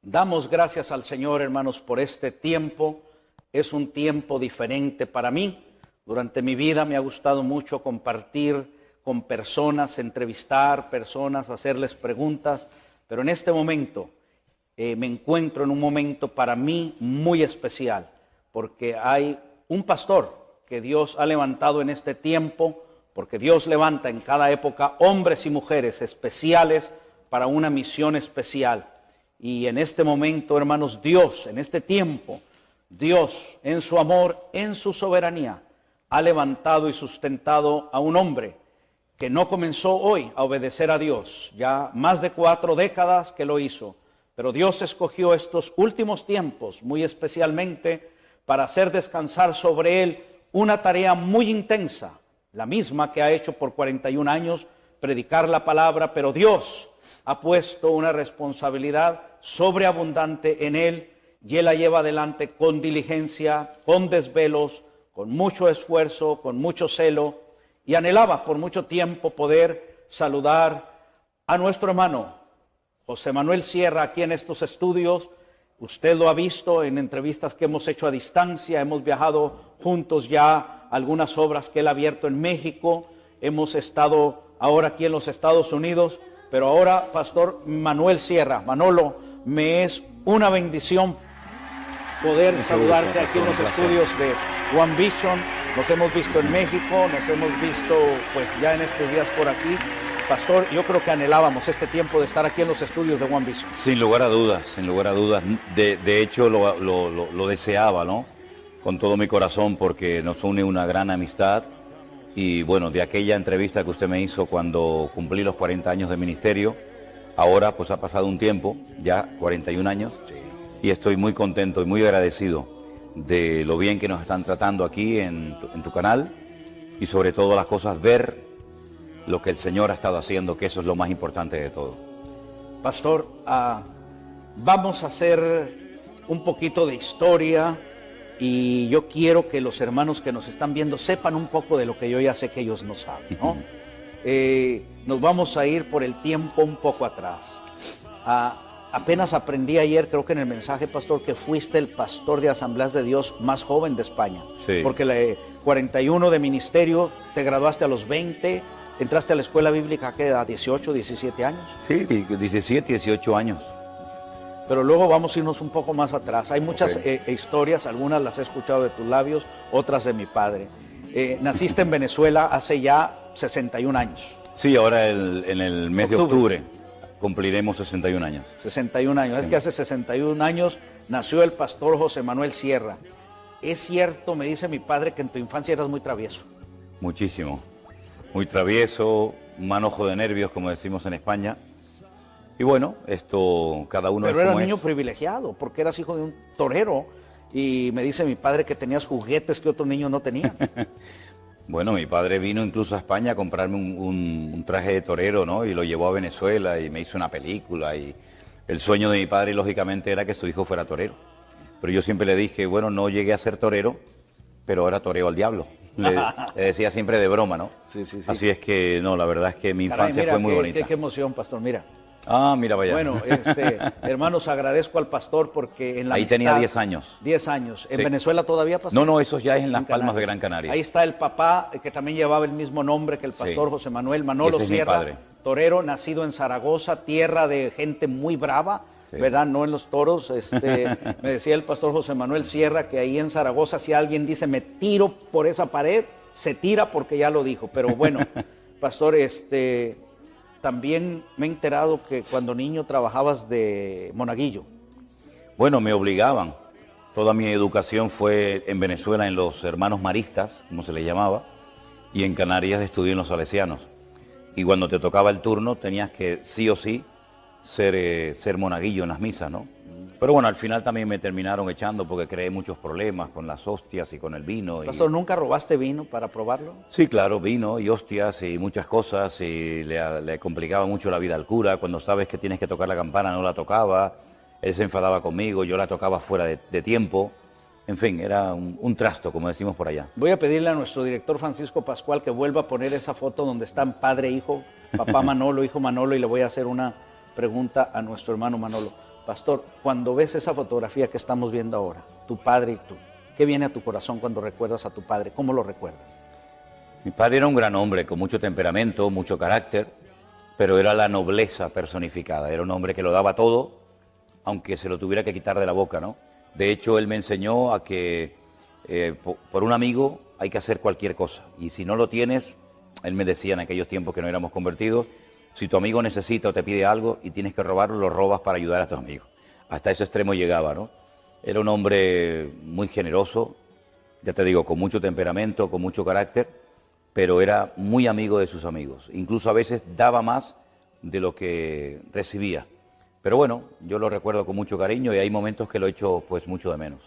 Damos gracias al Señor, hermanos, por este tiempo. Es un tiempo diferente para mí. Durante mi vida me ha gustado mucho compartir con personas, entrevistar personas, hacerles preguntas, pero en este momento me encuentro en un momento para mí muy especial, porque hay un pastor que Dios ha levantado en este tiempo, porque Dios levanta en cada época hombres y mujeres especiales para una misión especial. Y en este momento, hermanos, Dios, en este tiempo, Dios, en su amor, en su soberanía, ha levantado y sustentado a un hombre que no comenzó hoy a obedecer a Dios, ya más de 4 décadas que lo hizo, pero Dios escogió estos últimos tiempos, muy especialmente, para hacer descansar sobre él una tarea muy intensa, la misma que ha hecho por 41 años, predicar la palabra, pero Dios ha puesto una responsabilidad sobreabundante en él y él la lleva adelante con diligencia, con desvelos, con mucho esfuerzo, con mucho celo, y anhelaba por mucho tiempo poder saludar a nuestro hermano José Manuel Sierra aquí en estos estudios. Usted lo ha visto en entrevistas que hemos hecho a distancia, hemos viajado juntos ya a algunas obras que él ha abierto en México, hemos estado ahora aquí en los Estados Unidos, pero ahora, Pastor Manuel Sierra, Manolo, me es una bendición poder saludarte aquí en los estudios de One Vision. Nos hemos visto en México, nos hemos visto pues ya en estos días por aquí. Pastor, yo creo que anhelábamos este tiempo de estar aquí en los estudios de One Vision. Sin lugar a dudas, sin lugar a dudas. De hecho, lo deseaba, ¿no? Con todo mi corazón, porque nos une una gran amistad. Y bueno, de aquella entrevista que usted me hizo cuando cumplí los 40 años de ministerio, ahora pues ha pasado un tiempo, ya 41 años, y estoy muy contento y muy agradecido de lo bien que nos están tratando aquí en tu canal, y sobre todo las cosas, ver lo que el Señor ha estado haciendo, que eso es lo más importante de todo. Pastor, vamos a hacer un poquito de historia y yo quiero que los hermanos que nos están viendo sepan un poco de lo que yo ya sé que ellos no saben, ¿no? Nos vamos a ir por el tiempo un poco atrás. Apenas aprendí ayer, creo que en el mensaje, pastor, que fuiste el pastor de Asambleas de Dios más joven de España. Sí. Porque 41 de ministerio, te graduaste a los 20, entraste a la escuela bíblica que a 18, 17 años. Sí, 17, 18 años. Pero luego vamos a irnos un poco más atrás. Hay muchas historias, algunas las he escuchado de tus labios, otras de mi padre. Naciste en Venezuela hace ya 61 años. Sí, ahora en el mes de octubre cumpliremos 61 años. 61 años. Sí. Es que hace 61 años nació el pastor José Manuel Sierra. Es cierto, me dice mi padre, que en tu infancia eras muy travieso. Muchísimo. Muy travieso, un manojo de nervios, como decimos en España. Y bueno, esto cada uno Pero es como eras niño es. privilegiado, porque eras hijo de un torero. Y me dice mi padre que tenías juguetes que otros niños no tenían. Bueno, mi padre vino incluso a España a comprarme un traje de torero, ¿no? Y lo llevó a Venezuela y me hizo una película. Y el sueño de mi padre, lógicamente, era que su hijo fuera torero. Pero yo siempre le dije, bueno, no llegué a ser torero, pero ahora toreo al diablo. Le decía siempre de broma, ¿no? Sí. Así es que, no, la verdad es que mi infancia Caray, mira, fue muy bonita. Qué emoción, pastor, mira. Ah, mira, vaya. Bueno, hermanos, agradezco al pastor porque en la Ahí amistad, tenía 10 años. 10 años. ¿En Sí. Venezuela todavía, pastor? No, eso ya es en Las Palmas Canarias. de Gran Canaria. Ahí está el papá, que también llevaba el mismo nombre que el pastor Sí. José Manuel, Manolo Ese es mi Sierra, padre. torero, nacido en Zaragoza, tierra de gente muy brava, Sí. ¿verdad? No en los toros. Me decía el pastor José Manuel Sierra que ahí en Zaragoza, si alguien dice me tiro por esa pared, se tira porque ya lo dijo. Pero bueno, pastor, también me he enterado que cuando niño trabajabas de monaguillo. Bueno, me obligaban. Toda mi educación fue en Venezuela, en los hermanos maristas, como se les llamaba, y en Canarias estudié en los salesianos. Y cuando te tocaba el turno tenías que sí o sí ser monaguillo en las misas, ¿no? Pero bueno, al final también me terminaron echando porque creé muchos problemas con las hostias y con el vino. Pastor, ¿nunca robaste vino para probarlo? Sí, claro, vino y hostias y muchas cosas, y le complicaba mucho la vida al cura. Cuando sabes que tienes que tocar la campana, no la tocaba, él se enfadaba conmigo, yo la tocaba fuera de tiempo. En fin, era un trasto, como decimos por allá. Voy a pedirle a nuestro director Francisco Pascual que vuelva a poner esa foto donde están padre e hijo, papá Manolo, hijo Manolo, y le voy a hacer una pregunta a nuestro hermano Manolo. Pastor, cuando ves esa fotografía que estamos viendo ahora, tu padre y tú, ¿qué viene a tu corazón cuando recuerdas a tu padre? ¿Cómo lo recuerdas? Mi padre era un gran hombre, con mucho temperamento, mucho carácter, pero era la nobleza personificada. Era un hombre que lo daba todo, aunque se lo tuviera que quitar de la boca, ¿no? De hecho, él me enseñó a que por un amigo hay que hacer cualquier cosa. Y si no lo tienes, él me decía en aquellos tiempos que no éramos convertidos, si tu amigo necesita o te pide algo y tienes que robarlo, lo robas para ayudar a tus amigos. Hasta ese extremo llegaba, ¿no? Era un hombre muy generoso, ya te digo, con mucho temperamento, con mucho carácter, pero era muy amigo de sus amigos. Incluso a veces daba más de lo que recibía. Pero bueno, yo lo recuerdo con mucho cariño y hay momentos que lo echo pues mucho de menos.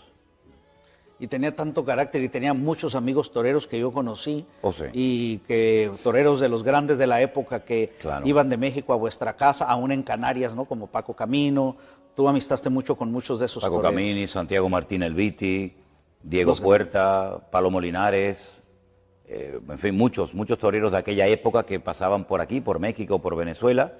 Y tenía tanto carácter y tenía muchos amigos toreros que yo conocí, Sí. y que toreros de los grandes de la época que Claro. iban de México a vuestra casa, aún en Canarias, ¿no? Como Paco Camino. Tú amistaste mucho con muchos de esos Paco toreros. Camini, Santiago Martín El Viti, Diego Los Puerta, Palomo Linares, en fin, muchos toreros de aquella época que pasaban por aquí, por México, por Venezuela,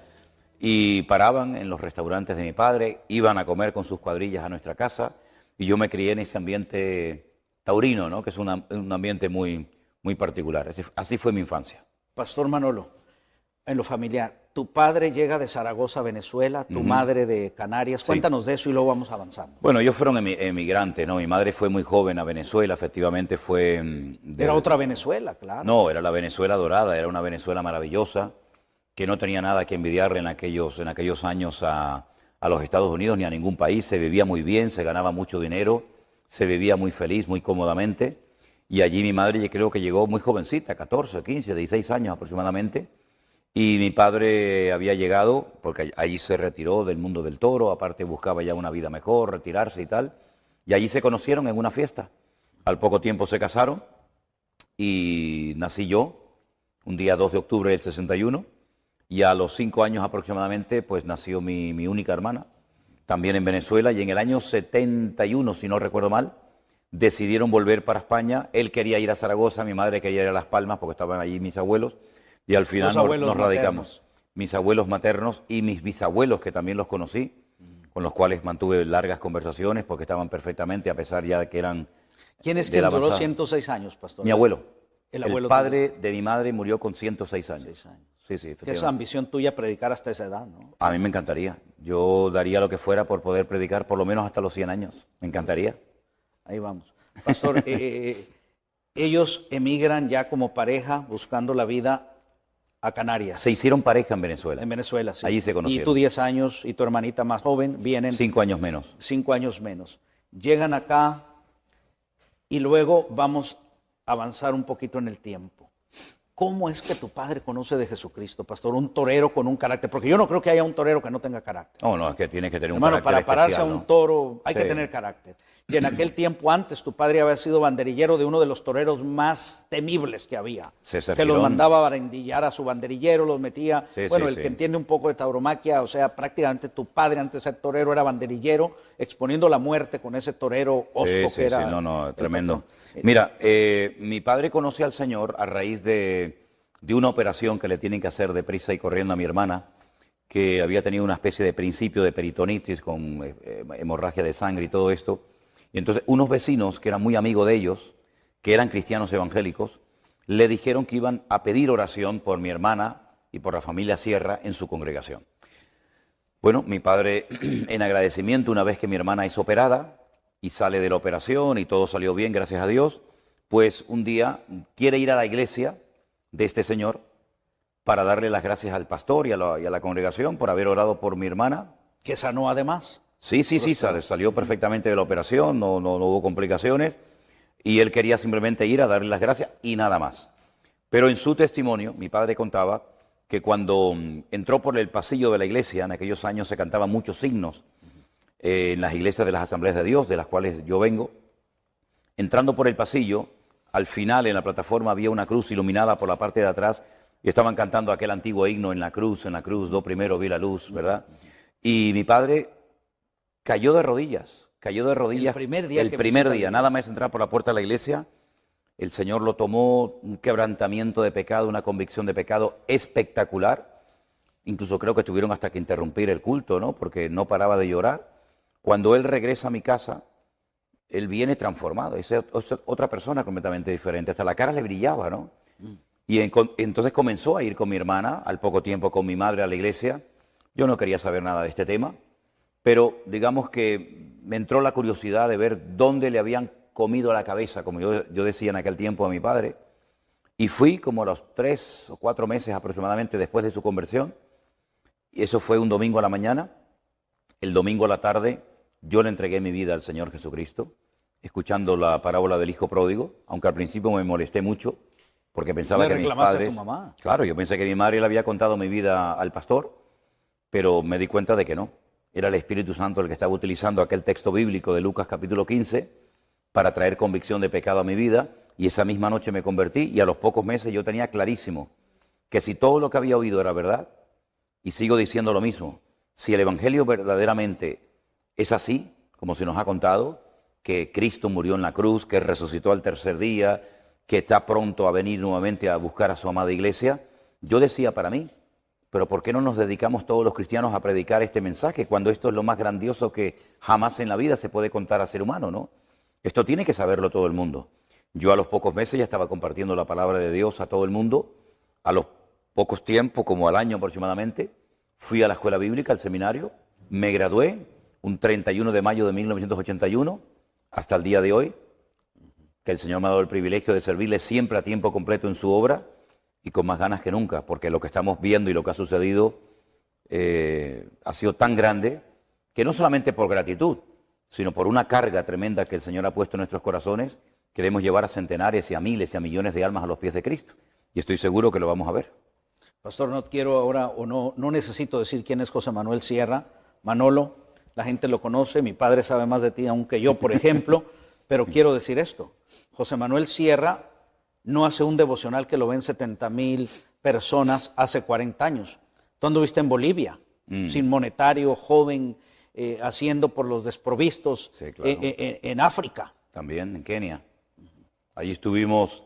y paraban en los restaurantes de mi padre, iban a comer con sus cuadrillas a nuestra casa, y yo me crié en ese ambiente taurino, ¿no? Que es un ambiente muy, muy particular. Así fue mi infancia. Pastor Manolo, en lo familiar, tu padre llega de Zaragoza, Venezuela, tu madre de Canarias. Sí. Cuéntanos de eso y luego vamos avanzando. Bueno, ellos fueron emigrantes, ¿no? Mi madre fue muy joven a Venezuela, efectivamente fue... Era otra Venezuela, claro. No, era la Venezuela dorada, era una Venezuela maravillosa, que no tenía nada que envidiarle en aquellos años a los Estados Unidos ni a ningún país. Se vivía muy bien, se ganaba mucho dinero, se vivía muy feliz, muy cómodamente. Y allí mi madre yo creo que llegó muy jovencita, 14, 15, 16 años aproximadamente. Y mi padre había llegado, porque allí se retiró del mundo del toro, aparte buscaba ya una vida mejor, retirarse y tal. Y allí se conocieron en una fiesta. Al poco tiempo se casaron y nací yo, un día 2 de octubre del 61. Y a los 5 años aproximadamente, pues nació mi única hermana, también en Venezuela, y en el año 71, si no recuerdo mal, decidieron volver para España. Él quería ir a Zaragoza, mi madre quería ir a Las Palmas, porque estaban allí mis abuelos, y al final nos radicamos. Mis abuelos maternos y mis bisabuelos, que también los conocí, con los cuales mantuve largas conversaciones, porque estaban perfectamente, a pesar ya de que eran... ¿Quién es quien duró 106 años, pastor? Mi abuelo. El El padre de mi madre murió con 106 años. 106 años. Sí, sí, Que es efectivamente. ambición tuya predicar hasta esa edad, ¿no? A mí me encantaría. Yo daría lo que fuera por poder predicar por lo menos hasta los 100 años. Me encantaría. Ahí vamos. Pastor, ellos emigran ya como pareja buscando la vida a Canarias. Se hicieron pareja en Venezuela. En Venezuela, sí. Allí se conocieron. Y tú 10 años y tu hermanita más joven vienen 5 años menos. 5 años menos. Llegan acá y luego vamos a avanzar un poquito en el tiempo. ¿Cómo es que tu padre conoce de Jesucristo, pastor? Un torero con un carácter, porque yo no creo que haya un torero que no tenga carácter. No, no, es que tiene que tener un Hermano, carácter para pararse especial, a un ¿no? toro hay que Sí. tener carácter. Y en aquel tiempo antes tu padre había sido banderillero de uno de los toreros más temibles que había. César Que los Girón. mandaba a barandillar a su banderillero, los metía. Sí, bueno, sí, el sí. que entiende un poco de tauromaquia, o sea, prácticamente tu padre antes de ser torero era banderillero, exponiendo la muerte con ese torero osco Sí, que sí, era. sí, no, tremendo. Mira, mi padre conoce al Señor a raíz de una operación que le tienen que hacer deprisa y corriendo a mi hermana, que había tenido una especie de principio de peritonitis con hemorragia de sangre y todo esto. Y entonces unos vecinos, que eran muy amigos de ellos, que eran cristianos evangélicos, le dijeron que iban a pedir oración por mi hermana y por la familia Sierra en su congregación. Bueno, mi padre, en agradecimiento, una vez que mi hermana es operada y sale de la operación y todo salió bien, gracias a Dios, pues un día quiere ir a la iglesia de este señor para darle las gracias al pastor y a la congregación por haber orado por mi hermana. Que sanó además. Sí, salió perfectamente de la operación, no hubo complicaciones, y él quería simplemente ir a darle las gracias y nada más. Pero en su testimonio, mi padre contaba que cuando entró por el pasillo de la iglesia, en aquellos años se cantaban muchos signos en las iglesias de las Asambleas de Dios, de las cuales yo vengo. Entrando por el pasillo, al final en la plataforma había una cruz iluminada por la parte de atrás y estaban cantando aquel antiguo himno en la cruz, do primero vi la luz, ¿verdad? Y mi padre cayó de rodillas. El primer día. El primer día, nada más entrar por la puerta de la iglesia, el Señor lo tomó, un quebrantamiento de pecado, una convicción de pecado espectacular. incluso creo que tuvieron hasta que interrumpir el culto, ¿no? Porque no paraba de llorar. Cuando él regresa a mi casa, él viene transformado, es otra persona completamente diferente, hasta la cara le brillaba, ¿no? Y entonces comenzó a ir con mi hermana, al poco tiempo con mi madre a la iglesia. Yo no quería saber nada de este tema, pero digamos que me entró la curiosidad de ver dónde le habían comido la cabeza, como yo decía en aquel tiempo a mi padre, y fui como a los 3 o 4 meses aproximadamente después de su conversión, y eso fue un domingo a la mañana. El domingo a la tarde yo le entregué mi vida al Señor Jesucristo, escuchando la parábola del hijo pródigo, aunque al principio me molesté mucho, porque pensaba que mis padres... a tu mamá? Claro, yo pensé que mi madre le había contado mi vida al pastor, pero me di cuenta de que no. Era el Espíritu Santo el que estaba utilizando aquel texto bíblico de Lucas capítulo 15 para traer convicción de pecado a mi vida, y esa misma noche me convertí, y a los pocos meses yo tenía clarísimo que si todo lo que había oído era verdad, y sigo diciendo lo mismo, si el Evangelio verdaderamente es así, como se nos ha contado, que Cristo murió en la cruz, que resucitó al tercer día, que está pronto a venir nuevamente a buscar a su amada iglesia, yo decía para mí, pero ¿por qué no nos dedicamos todos los cristianos a predicar este mensaje cuando esto es lo más grandioso que jamás en la vida se puede contar a ser humano, ¿no? Esto tiene que saberlo todo el mundo. Yo a los pocos meses ya estaba compartiendo la palabra de Dios a todo el mundo. A los pocos tiempos, como al año aproximadamente, fui a la escuela bíblica, al seminario, me gradué un 31 de mayo de 1981 hasta el día de hoy, que el Señor me ha dado el privilegio de servirle siempre a tiempo completo en su obra y con más ganas que nunca, porque lo que estamos viendo y lo que ha sucedido ha sido tan grande que no solamente por gratitud, sino por una carga tremenda que el Señor ha puesto en nuestros corazones, que debemos llevar a centenares y a miles y a millones de almas a los pies de Cristo. Y estoy seguro que lo vamos a ver. Pastor, no quiero ahora, o no necesito decir quién es José Manuel Sierra. Manolo, la gente lo conoce, mi padre sabe más de ti aún que yo, por ejemplo, pero quiero decir esto. José Manuel Sierra no hace un devocional que lo ven 70,000 personas hace 40 años. Tú anduviste en Bolivia, sin monetario, joven, haciendo por los desprovistos, Sí, claro. en África. También en Kenia. Allí estuvimos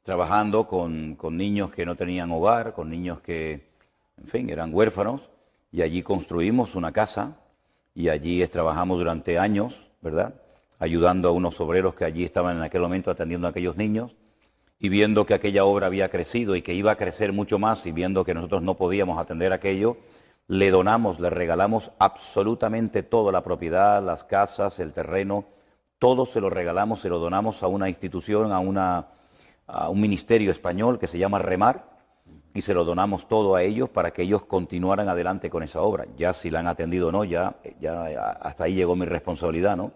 trabajando con niños que no tenían hogar, con niños que, en fin, eran huérfanos, y allí construimos una casa, y allí trabajamos durante años, ¿verdad?, ayudando a unos obreros que allí estaban en aquel momento atendiendo a aquellos niños, y viendo que aquella obra había crecido y que iba a crecer mucho más, y viendo que nosotros no podíamos atender aquello, le donamos, le regalamos absolutamente toda la propiedad, las casas, el terreno, todo se lo regalamos, se lo donamos a una institución, a un ministerio español que se llama Remar, y se lo donamos todo a ellos para que ellos continuaran adelante con esa obra. Ya si la han atendido o no, ya hasta ahí llegó mi responsabilidad, ¿no?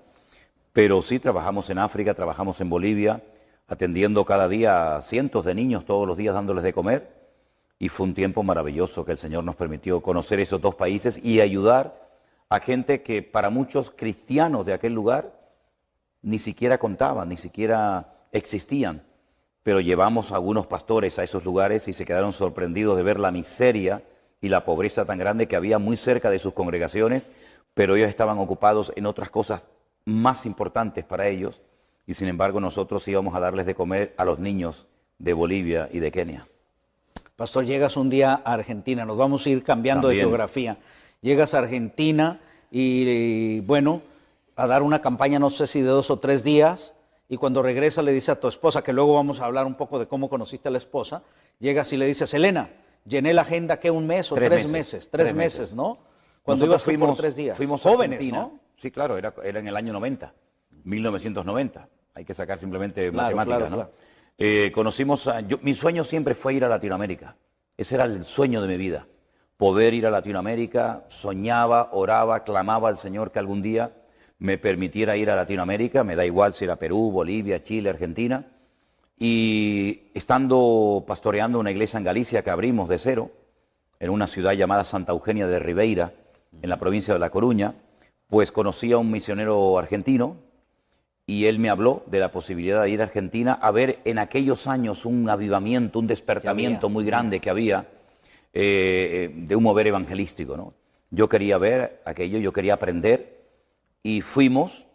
Pero sí trabajamos en África, trabajamos en Bolivia, atendiendo cada día a cientos de niños, todos los días dándoles de comer, y fue un tiempo maravilloso que el Señor nos permitió conocer esos dos países y ayudar a gente que para muchos cristianos de aquel lugar ni siquiera contaban, ni siquiera existían, pero llevamos a algunos pastores a esos lugares y se quedaron sorprendidos de ver la miseria y la pobreza tan grande que había muy cerca de sus congregaciones, pero ellos estaban ocupados en otras cosas más importantes para ellos, y sin embargo nosotros íbamos a darles de comer a los niños de Bolivia y de Kenia. Pastor, llegas un día a Argentina, nos vamos a ir cambiando de geografía. Llegas a Argentina y bueno, a dar una campaña, no sé si de 2 o 3 días, y cuando regresa le dice a tu esposa, que luego vamos a hablar un poco de cómo conociste a la esposa, llegas y le dices, Elena, llené la agenda, ¿qué? ¿1 mes o 3 meses? 3 meses, ¿no? Cuando ibas por 3 días. Fuimos jóvenes, Argentina, ¿no? Sí, claro, era en el año 90, 1990. Hay que sacar simplemente matemáticas, ¿no? Claro. Conocimos mi sueño siempre fue ir a Latinoamérica. Ese era el sueño de mi vida. Poder ir a Latinoamérica, soñaba, oraba, clamaba al Señor que algún día me permitiera ir a Latinoamérica, me da igual si era Perú, Bolivia, Chile, Argentina. Y estando pastoreando una iglesia en Galicia que abrimos de cero, en una ciudad llamada Santa Eugenia de Ribeira, en la provincia de La Coruña, pues conocí a un misionero argentino y él me habló de la posibilidad de ir a Argentina a ver en aquellos años un avivamiento, un despertamiento muy grande que había de un mover evangelístico, ¿no? Yo quería ver aquello, yo quería aprender y fuimos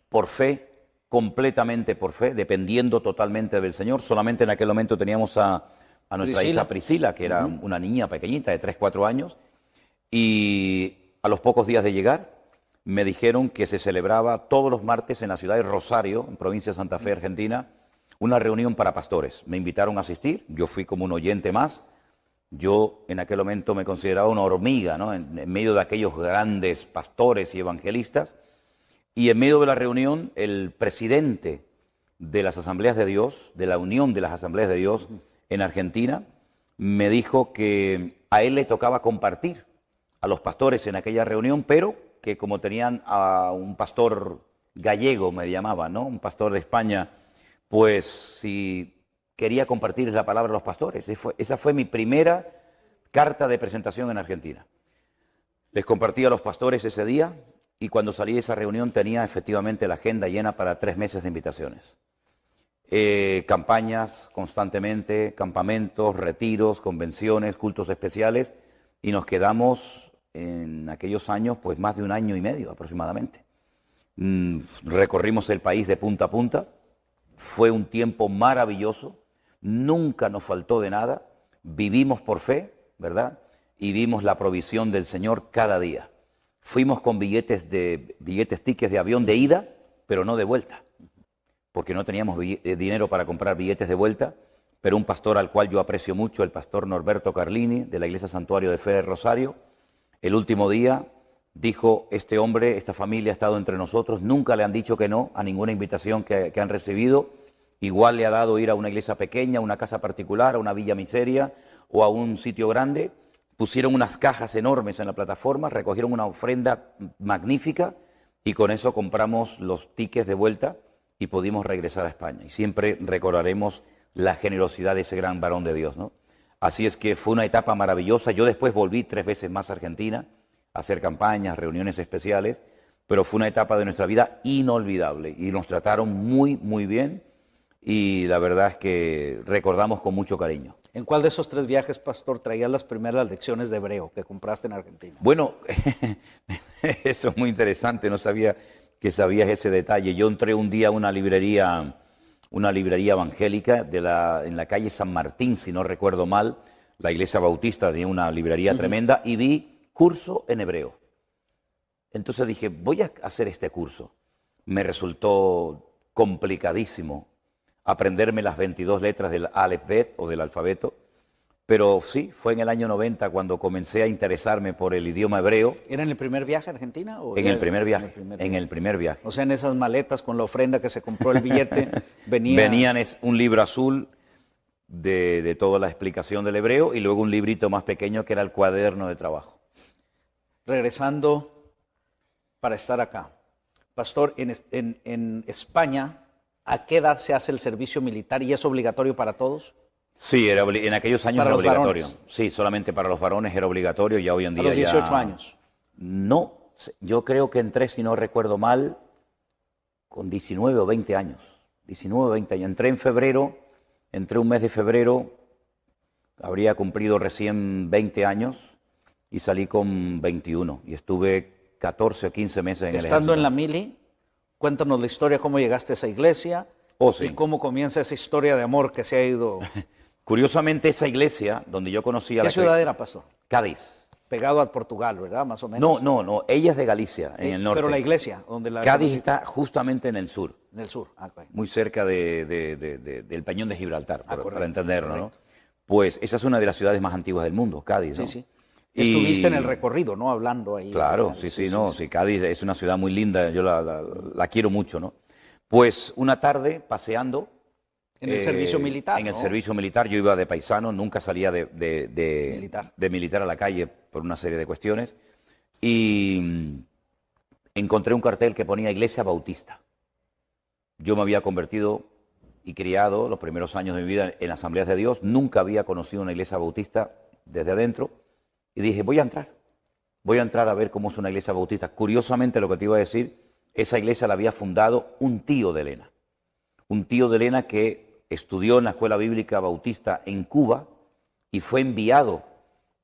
por fe, completamente por fe, dependiendo totalmente del Señor. Solamente en aquel momento teníamos a a nuestra hija Priscila, que era una niña pequeñita de 3, 4 años, y a los pocos días de llegar me dijeron que se celebraba todos los martes en la ciudad de Rosario, en provincia de Santa Fe, Argentina, una reunión para pastores. Me invitaron a asistir, yo fui como un oyente más. Yo en aquel momento me consideraba una hormiga, ¿no? En medio de aquellos grandes pastores y evangelistas. Y en medio de la reunión, el presidente de las Asambleas de Dios, de la Unión de las Asambleas de Dios en Argentina, me dijo que a él le tocaba compartir a los pastores en aquella reunión, pero que como tenían a un pastor gallego, me llamaban, ¿no? Un pastor de España, pues si quería compartir la palabra a los pastores. Esa fue mi primera carta de presentación en Argentina. Les compartí a los pastores ese día y cuando salí de esa reunión tenía efectivamente la agenda llena para 3 meses de invitaciones. Campañas constantemente, campamentos, retiros, convenciones, cultos especiales, y nos quedamos en aquellos años pues más de 1 año y medio aproximadamente. Recorrimos el país de punta a punta, fue un tiempo maravilloso, nunca nos faltó de nada, vivimos por fe, ¿verdad? Y vimos la provisión del Señor cada día. Fuimos con tickets de avión de ida, pero no de vuelta, porque no teníamos dinero para comprar billetes de vuelta, pero un pastor al cual yo aprecio mucho, el pastor Norberto Carlini, de la Iglesia Santuario de Fe de Rosario, el último día dijo, este hombre, esta familia ha estado entre nosotros, nunca le han dicho que no a ninguna invitación que han recibido, igual le ha dado ir a una iglesia pequeña, a una casa particular, a una villa miseria o a un sitio grande. Pusieron unas cajas enormes en la plataforma, recogieron una ofrenda magnífica y con eso compramos los tickets de vuelta y pudimos regresar a España. Y siempre recordaremos la generosidad de ese gran varón de Dios, ¿no? Así es que fue una etapa maravillosa. Yo después volví 3 veces más a Argentina a hacer campañas, reuniones especiales, pero fue una etapa de nuestra vida inolvidable y nos trataron muy, muy bien y la verdad es que recordamos con mucho cariño. ¿En cuál de esos 3 viajes, pastor, traías las primeras lecciones de hebreo que compraste en Argentina? Bueno, eso es muy interesante, no sabía que sabías ese detalle. Yo entré un día a una librería evangélica en la calle San Martín, si no recuerdo mal, la iglesia bautista tenía una librería tremenda y vi curso en hebreo. Entonces dije, voy a hacer este curso. Me resultó complicadísimo aprenderme las 22 letras del Aleph Bet o del alfabeto, pero sí, fue en el año 90 cuando comencé a interesarme por el idioma hebreo. ¿Era en el primer viaje a Argentina? En el primer viaje, en el primer viaje. O sea, en esas maletas con la ofrenda que se compró el billete, venían un libro azul de toda la explicación del hebreo y luego un librito más pequeño que era el cuaderno de trabajo. Regresando para estar acá. Pastor, en España, ¿a qué edad se hace el servicio militar y es obligatorio para todos? Sí, en aquellos años era obligatorio. Varones. Sí, solamente para los varones era obligatorio y hoy en día ¿A los 18 años? No, yo creo que entré, si no recuerdo mal, con 19 o 20 años. 19 o 20 años. Entré un mes de febrero, habría cumplido recién 20 años y salí con 21 y estuve 14 o 15 meses en el ejército. Estando en la mili, cuéntanos la historia, cómo llegaste a esa iglesia y cómo comienza esa historia de amor que se ha ido. Curiosamente, esa iglesia donde yo conocí a ¿Qué ciudad era, pastor? Cádiz. Pegado a Portugal, ¿verdad? Más o menos. No, ella es de Galicia, en el norte. Pero la iglesia, donde la... Cádiz está justamente en el sur. En el sur, okay. Muy cerca del Peñón de Gibraltar, para entenderlo, ¿no? Pues esa es una de las ciudades más antiguas del mundo, Cádiz, ¿no? Sí. Estuviste en el recorrido, ¿no? Hablando ahí. Claro, sí, Cádiz es una ciudad muy linda, yo la quiero mucho, ¿no? Pues una tarde, paseando... En el servicio militar, En el servicio militar, yo iba de paisano, nunca salía de militar a la calle por una serie de cuestiones, y encontré un cartel que ponía Iglesia Bautista. Yo me había convertido y criado los primeros años de mi vida en Asambleas de Dios, nunca había conocido una iglesia bautista desde adentro, y dije, voy a entrar a ver cómo es una iglesia bautista. Curiosamente, lo que te iba a decir, esa iglesia la había fundado un tío de Elena que estudió en la Escuela Bíblica Bautista en Cuba y fue enviado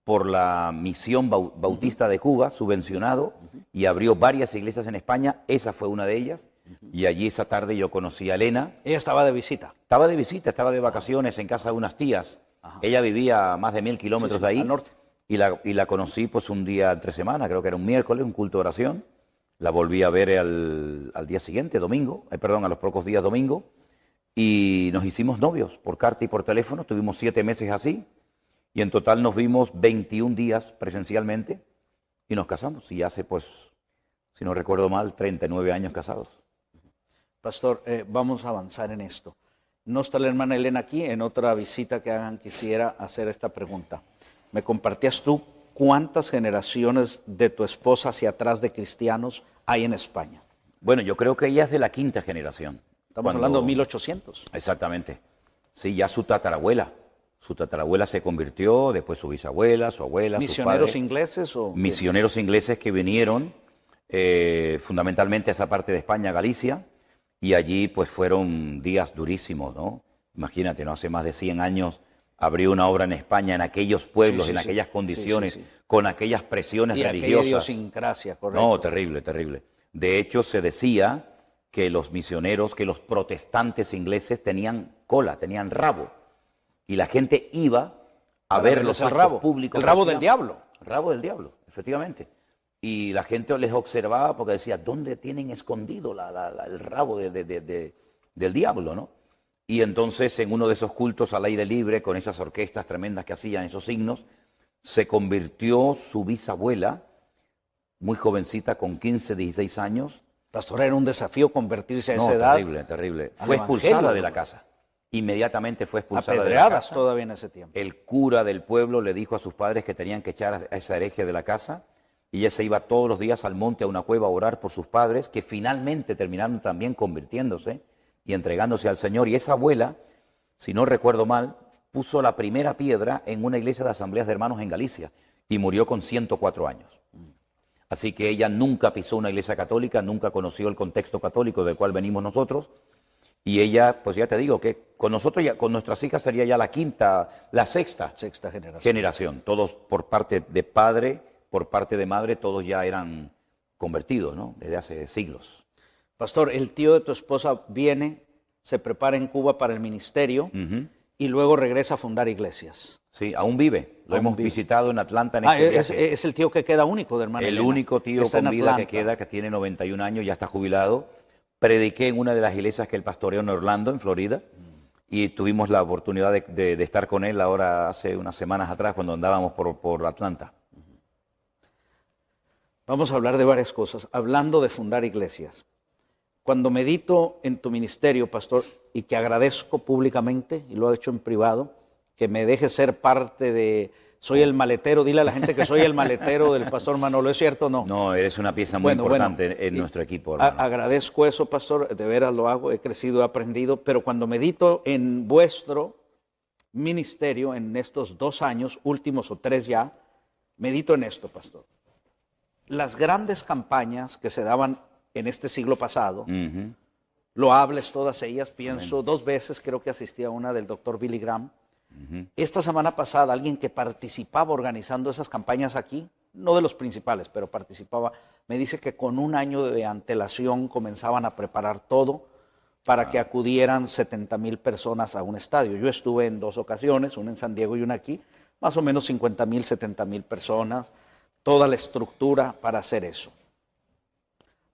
por la Misión Bautista de Cuba, subvencionado, y abrió varias iglesias en España. Esa fue una de ellas, y allí esa tarde yo conocí a Elena. ¿Ella estaba de visita? Estaba de visita, estaba de vacaciones en casa de unas tías Ajá. Ella vivía a más de 1000 kilómetros de ahí. Al norte. Y la conocí pues un día entre semana, creo que era un miércoles, un culto de oración. La volví a ver al día siguiente, domingo, perdón, a los pocos días domingo. Y nos hicimos novios por carta y por teléfono. Tuvimos 7 meses así. Y en total nos vimos 21 días presencialmente y nos casamos. Y hace pues, si no recuerdo mal, 39 años casados. Pastor, vamos a avanzar en esto. No está la hermana Elena aquí. En otra visita que hagan quisiera hacer esta pregunta. ¿Me compartías tú cuántas generaciones de tu esposa hacia atrás de cristianos hay en España? Bueno, yo creo que ella es de la 5ª generación. Estamos hablando de 1800. Exactamente. Sí, ya su tatarabuela. Su tatarabuela se convirtió, después su bisabuela, su abuela, ¿Misioneros ingleses o...? Misioneros ingleses que vinieron fundamentalmente a esa parte de España, Galicia, y allí pues fueron días durísimos, ¿no? Imagínate, ¿no? Hace más de 100 años abrió una obra en España, en aquellos pueblos, en aquellas condiciones, con aquellas presiones religiosas. Aquella idiosincrasia, correcto. No, terrible, terrible. De hecho, se decía que los misioneros, que los protestantes ingleses tenían cola, tenían rabo. Y la gente iba a ver los actos públicos. El rabo del diablo. El rabo del diablo, efectivamente. Y la gente les observaba porque decía, ¿dónde tienen escondido el rabo del diablo, no? Y entonces en uno de esos cultos al aire libre, con esas orquestas tremendas que hacían, esos signos, se convirtió su bisabuela, muy jovencita, con 15, 16 años. Pastor, era un desafío convertirse a esa edad. Terrible, terrible. Fue expulsada de la casa. Inmediatamente fue expulsada de la casa. Todavía en ese tiempo. El cura del pueblo le dijo a sus padres que tenían que echar a esa hereje de la casa. Y ella se iba todos los días al monte a una cueva a orar por sus padres, que finalmente terminaron también convirtiéndose y entregándose al Señor. Y esa abuela, si no recuerdo mal, puso la primera piedra en una iglesia de asambleas de hermanos en Galicia y murió con 104 años. Así que ella nunca pisó una iglesia católica, nunca conoció el contexto católico del cual venimos nosotros. Y ella, pues ya te digo, que con nosotros, con nuestras hijas sería ya la 5ª, la 6ª generación. Todos por parte de padre, por parte de madre, todos ya eran convertidos, ¿no? Desde hace siglos. Pastor, el tío de tu esposa viene, se prepara en Cuba para el ministerio y luego regresa a fundar iglesias. Sí, aún vive. Lo hemos visitado en Atlanta en este viaje. Es el tío que queda único de hermana Elena. El único tío con vida que queda, que tiene 91 años, ya está jubilado. Prediqué en una de las iglesias que él pastoreó en Orlando, en Florida, y tuvimos la oportunidad de estar con él ahora hace unas semanas atrás cuando andábamos por Atlanta. Vamos a hablar de varias cosas, hablando de fundar iglesias. Cuando medito en tu ministerio, pastor, y que agradezco públicamente, y lo he hecho en privado, que me dejes ser parte de... Soy el maletero, dile a la gente que soy el maletero del pastor Manolo, ¿es cierto o no? No, eres una pieza muy importante en nuestro equipo, hermano. Agradezco eso, pastor, de veras lo hago, he crecido, he aprendido, pero cuando medito en vuestro ministerio, en estos 2 años, últimos o 3 ya, medito en esto, pastor. Las grandes campañas que se daban en este siglo pasado, loables todas ellas, pienso, 2 veces creo que asistí a una del doctor Billy Graham. Esta semana pasada, alguien que participaba organizando esas campañas aquí, no de los principales, pero participaba, me dice que con 1 año de antelación comenzaban a preparar todo para que acudieran 70,000 personas a un estadio. Yo estuve en 2 ocasiones, una en San Diego y una aquí, más o menos 50,000, 70,000 personas, toda la estructura para hacer eso.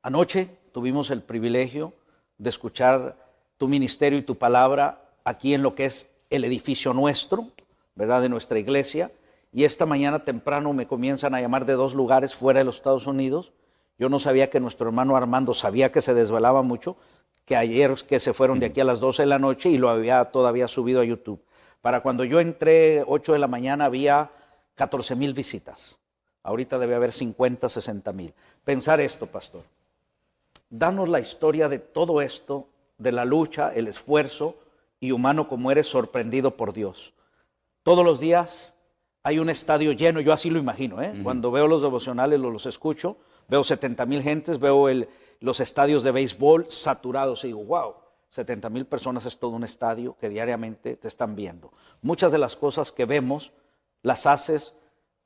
Anoche tuvimos el privilegio de escuchar tu ministerio y tu palabra aquí en lo que es el edificio nuestro, ¿verdad?, de nuestra iglesia, y esta mañana temprano me comienzan a llamar de 2 lugares fuera de los Estados Unidos. Yo no sabía que nuestro hermano Armando sabía que se desvelaba mucho, que ayer que se fueron de aquí a las 12 de la noche y lo había todavía subido a YouTube. Para cuando yo entré 8 de la mañana había 14,000 visitas. Ahorita debe haber 50, 60,000. Pensar esto, pastor. Danos la historia de todo esto, de la lucha, el esfuerzo, y humano como eres, sorprendido por Dios. Todos los días hay un estadio lleno, yo así lo imagino, Cuando veo los devocionales, los escucho, veo 70,000 gentes, veo los estadios de béisbol saturados y digo, wow, 70,000 personas es todo un estadio que diariamente te están viendo. Muchas de las cosas que vemos las haces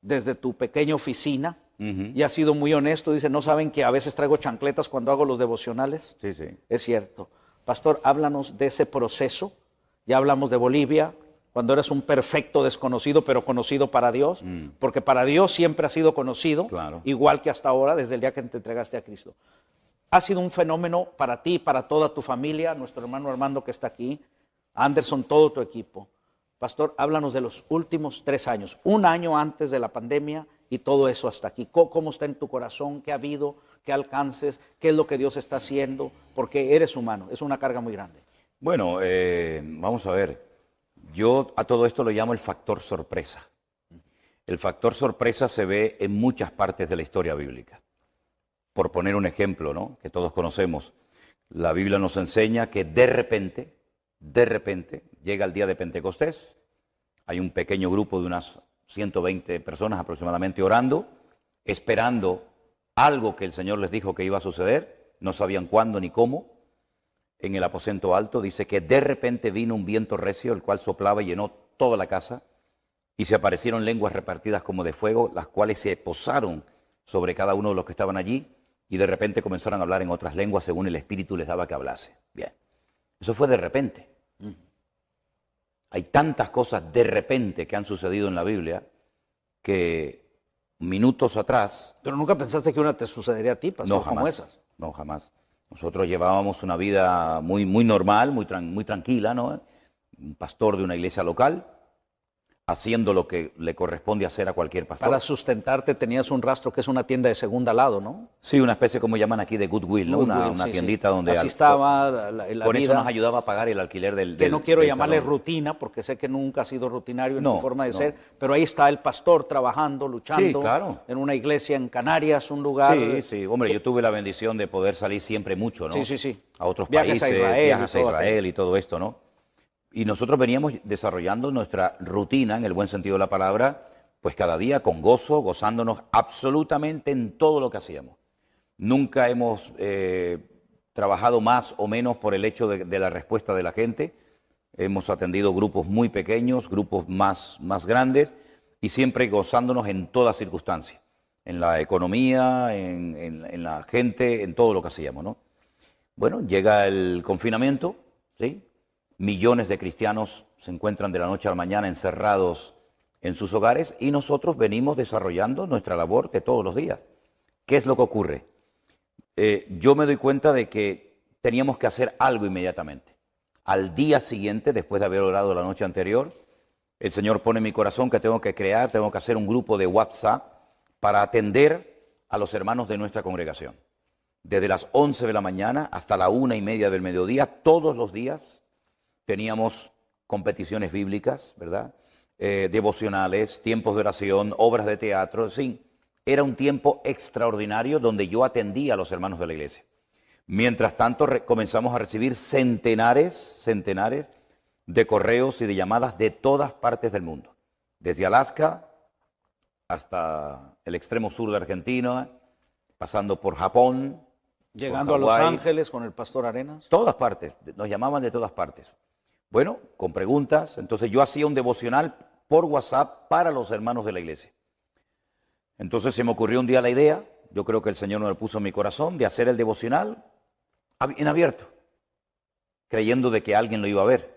desde tu pequeña oficina y has sido muy honesto. Dice, ¿no saben que a veces traigo chancletas cuando hago los devocionales? Sí, sí. Es cierto. Pastor, háblanos de ese proceso. Ya hablamos de Bolivia, cuando eras un perfecto desconocido, pero conocido para Dios, porque para Dios siempre has sido conocido, Claro. igual que hasta ahora, desde el día que te entregaste a Cristo. Ha sido un fenómeno para ti, para toda tu familia, nuestro hermano Armando que está aquí, Anderson, todo tu equipo. Pastor, háblanos de los últimos 3 años, un año antes de la pandemia y todo eso hasta aquí. ¿Cómo está en tu corazón? ¿Qué ha habido? ¿Qué alcances? ¿Qué es lo que Dios está haciendo? Porque eres humano, es una carga muy grande. Bueno, vamos a ver. Yo a todo esto lo llamo el factor sorpresa. El factor sorpresa se ve en muchas partes de la historia bíblica. Por poner un ejemplo, ¿no?, que todos conocemos, la Biblia nos enseña que de repente, llega el día de Pentecostés, hay un pequeño grupo de unas 120 personas aproximadamente orando, esperando algo que el Señor les dijo que iba a suceder, no sabían cuándo ni cómo. En el aposento alto dice que de repente vino un viento recio, el cual soplaba y llenó toda la casa, y se aparecieron lenguas repartidas como de fuego, las cuales se posaron sobre cada uno de los que estaban allí, y de repente comenzaron a hablar en otras lenguas según el Espíritu les daba que hablase. Bien, eso fue de repente. Hay tantas cosas de repente que han sucedido en la Biblia que minutos atrás... Pero nunca pensaste que una te sucedería a ti, pastor, No, jamás. como esas. No, jamás. Nosotros llevábamos una vida muy normal, muy tranquila, ¿no? Un pastor de una iglesia local, haciendo lo que le corresponde hacer a cualquier pastor. Para sustentarte tenías un rastro que es una tienda de segunda al lado, ¿no? Sí, una especie como llaman aquí de Goodwill, ¿no? Una Sí, tiendita sí. donde... Así estaba la con eso vida. nos ayudaba a pagar el alquiler del Que no quiero del llamarle salón. rutina, porque sé que nunca has sido rutinario en No, tu forma de no. ser, pero ahí está el pastor trabajando, luchando, Sí, claro. en una iglesia en Canarias, un lugar... Sí. Hombre, yo tuve la bendición de poder salir siempre mucho, ¿no? Sí. A otros Viajes países, a Israel, viajes a Israel y todo esto, ¿no? Y nosotros veníamos desarrollando nuestra rutina, en el buen sentido de la palabra, pues cada día con gozo, gozándonos absolutamente en todo lo que hacíamos. Nunca hemos trabajado más o menos por el hecho de la respuesta de la gente. Hemos atendido grupos muy pequeños, grupos más grandes, y siempre gozándonos en toda circunstancia, en la economía, en la gente, en todo lo que hacíamos, ¿no? Bueno, llega el confinamiento, ¿sí? Millones de cristianos se encuentran de la noche a la mañana encerrados en sus hogares y nosotros venimos desarrollando nuestra labor de todos los días. ¿Qué es lo que ocurre? Yo me doy cuenta de que teníamos que hacer algo inmediatamente. Al día siguiente, después de haber orado la noche anterior, el Señor pone en mi corazón que tengo que hacer un grupo de WhatsApp para atender a los hermanos de nuestra congregación. Desde las 11 de la mañana hasta la 1:30 del mediodía, todos los días, teníamos competiciones bíblicas, ¿verdad? Devocionales, tiempos de oración, obras de teatro, en fin. Era un tiempo extraordinario donde yo atendía a los hermanos de la iglesia. Mientras tanto, comenzamos a recibir centenares de correos y de llamadas de todas partes del mundo. Desde Alaska hasta el extremo sur de Argentina, pasando por Japón, Llegando por a Los Hawái, Ángeles con el pastor Arenas. todas partes, nos llamaban de todas partes. Bueno, con preguntas, entonces yo hacía un devocional por WhatsApp para los hermanos de la iglesia. Entonces se me ocurrió un día la idea, yo creo que el Señor me lo puso en mi corazón, de hacer el devocional en abierto, creyendo de que alguien lo iba a ver.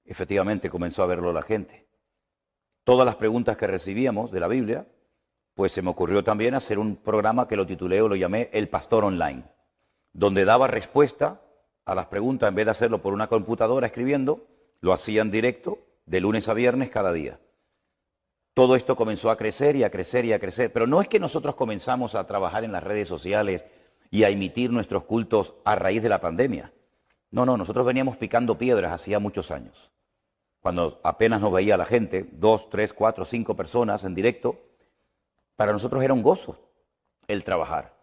Efectivamente comenzó a verlo la gente. Todas las preguntas que recibíamos de la Biblia, pues se me ocurrió también hacer un programa que lo titulé o lo llamé El Pastor Online, donde daba respuesta a las preguntas, en vez de hacerlo por una computadora escribiendo, lo hacía en directo de lunes a viernes cada día. Todo esto comenzó a crecer y a crecer y a crecer, pero no es que nosotros comenzamos a trabajar en las redes sociales y a emitir nuestros cultos a raíz de la pandemia. No, nosotros veníamos picando piedras hacía muchos años. Cuando apenas nos veía la gente, 2, 3, 4, 5 personas en directo, para nosotros era un gozo el trabajar.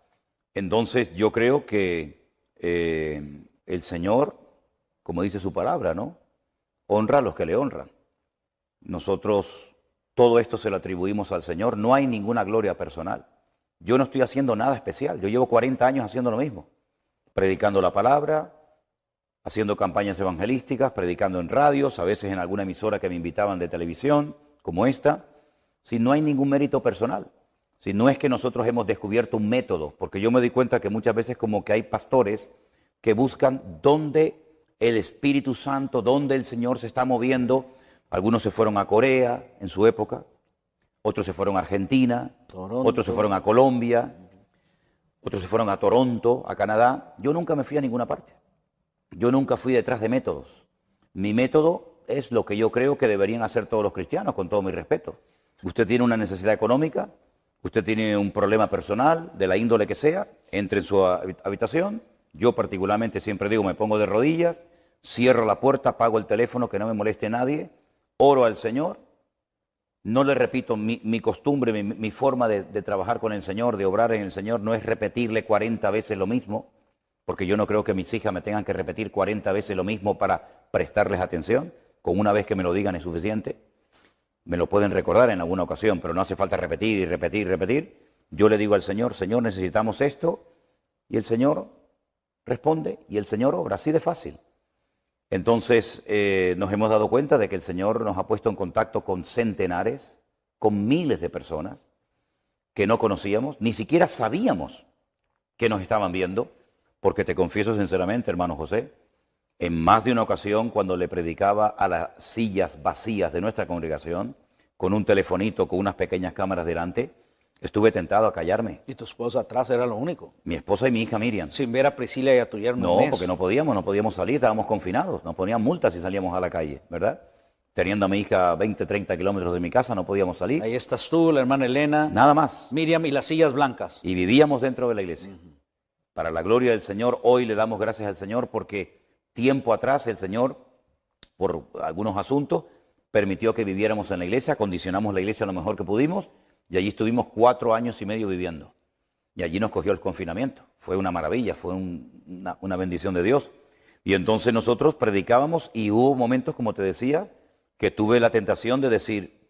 Entonces yo creo que el Señor, como dice su palabra, ¿no?, honra a los que le honran. Nosotros todo esto se lo atribuimos al Señor, no hay ninguna gloria personal. Yo no estoy haciendo nada especial, yo llevo 40 años haciendo lo mismo, predicando la palabra, haciendo campañas evangelísticas, predicando en radios, a veces en alguna emisora que me invitaban de televisión, como esta, si no hay ningún mérito personal. Si no es que nosotros hemos descubierto un método, porque yo me doy cuenta que muchas veces como que hay pastores que buscan dónde el Espíritu Santo, dónde el Señor se está moviendo. Algunos se fueron a Corea en su época, otros se fueron a Argentina, Toronto. Otros se fueron a Colombia, otros se fueron a Toronto, a Canadá. Yo nunca me fui a ninguna parte. Yo nunca fui detrás de métodos. Mi método es lo que yo creo que deberían hacer todos los cristianos, con todo mi respeto. Usted tiene una necesidad económica, usted tiene un problema personal, de la índole que sea, entre en su habitación. Yo particularmente siempre digo, me pongo de rodillas, cierro la puerta, apago el teléfono, que no me moleste nadie, oro al Señor. No le repito, mi costumbre, mi forma de trabajar con el Señor, de obrar en el Señor, no es repetirle 40 veces lo mismo, porque yo no creo que mis hijas me tengan que repetir 40 veces lo mismo para prestarles atención. Con una vez que me lo digan es suficiente. Me lo pueden recordar en alguna ocasión, pero no hace falta repetir y repetir y repetir. Yo le digo al Señor, Señor, necesitamos esto, y el Señor responde, y el Señor obra, así de fácil. Entonces nos hemos dado cuenta de que el Señor nos ha puesto en contacto con centenares, con miles de personas que no conocíamos, ni siquiera sabíamos que nos estaban viendo, porque te confieso sinceramente, hermano José, en más de una ocasión cuando le predicaba a las sillas vacías de nuestra congregación, con un telefonito, con unas pequeñas cámaras delante, estuve tentado a callarme. Y tu esposa atrás era lo único. Mi esposa y mi hija Miriam. Sin ver a Priscila y a tu yerno. No, porque no podíamos salir, estábamos confinados, nos ponían multas si salíamos a la calle, ¿verdad? Teniendo a mi hija a 20, 30 kilómetros de mi casa, no podíamos salir. Ahí estás tú, la hermana Elena. Nada más. Miriam y las sillas blancas. Y vivíamos dentro de la iglesia. Para la gloria del Señor, hoy le damos gracias al Señor porque tiempo atrás el Señor, por algunos asuntos, permitió que viviéramos en la iglesia, condicionamos la iglesia lo mejor que pudimos, y allí estuvimos 4 años y medio viviendo. Y allí nos cogió el confinamiento. Fue una maravilla, fue una bendición de Dios. Y entonces nosotros predicábamos y hubo momentos, como te decía, que tuve la tentación de decir,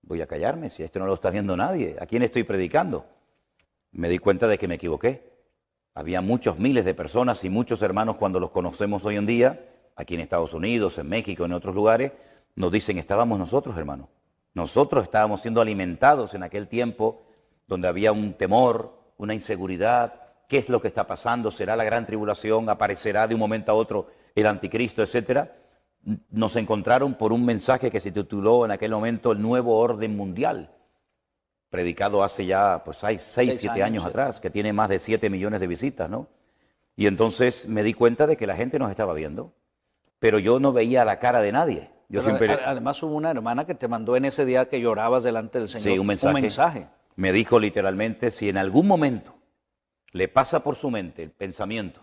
voy a callarme, si esto no lo está viendo nadie, ¿a quién estoy predicando? Me di cuenta de que me equivoqué. Había muchos miles de personas y muchos hermanos cuando los conocemos hoy en día, aquí en Estados Unidos, en México, en otros lugares, nos dicen, estábamos nosotros, hermanos. Nosotros estábamos siendo alimentados en aquel tiempo donde había un temor, una inseguridad. ¿Qué es lo que está pasando? ¿Será la gran tribulación? ¿Aparecerá de un momento a otro el anticristo, etcétera? Nos encontraron por un mensaje que se tituló en aquel momento El Nuevo Orden Mundial, predicado hace ya pues 6, 7 años atrás, que tiene más de 7 millones de visitas, ¿no? Y entonces me di cuenta de que la gente nos estaba viendo, pero yo no veía la cara de nadie. Yo siempre... Además hubo una hermana que te mandó en ese día que llorabas delante del Señor. Sí, un mensaje. Me dijo literalmente, si en algún momento le pasa por su mente el pensamiento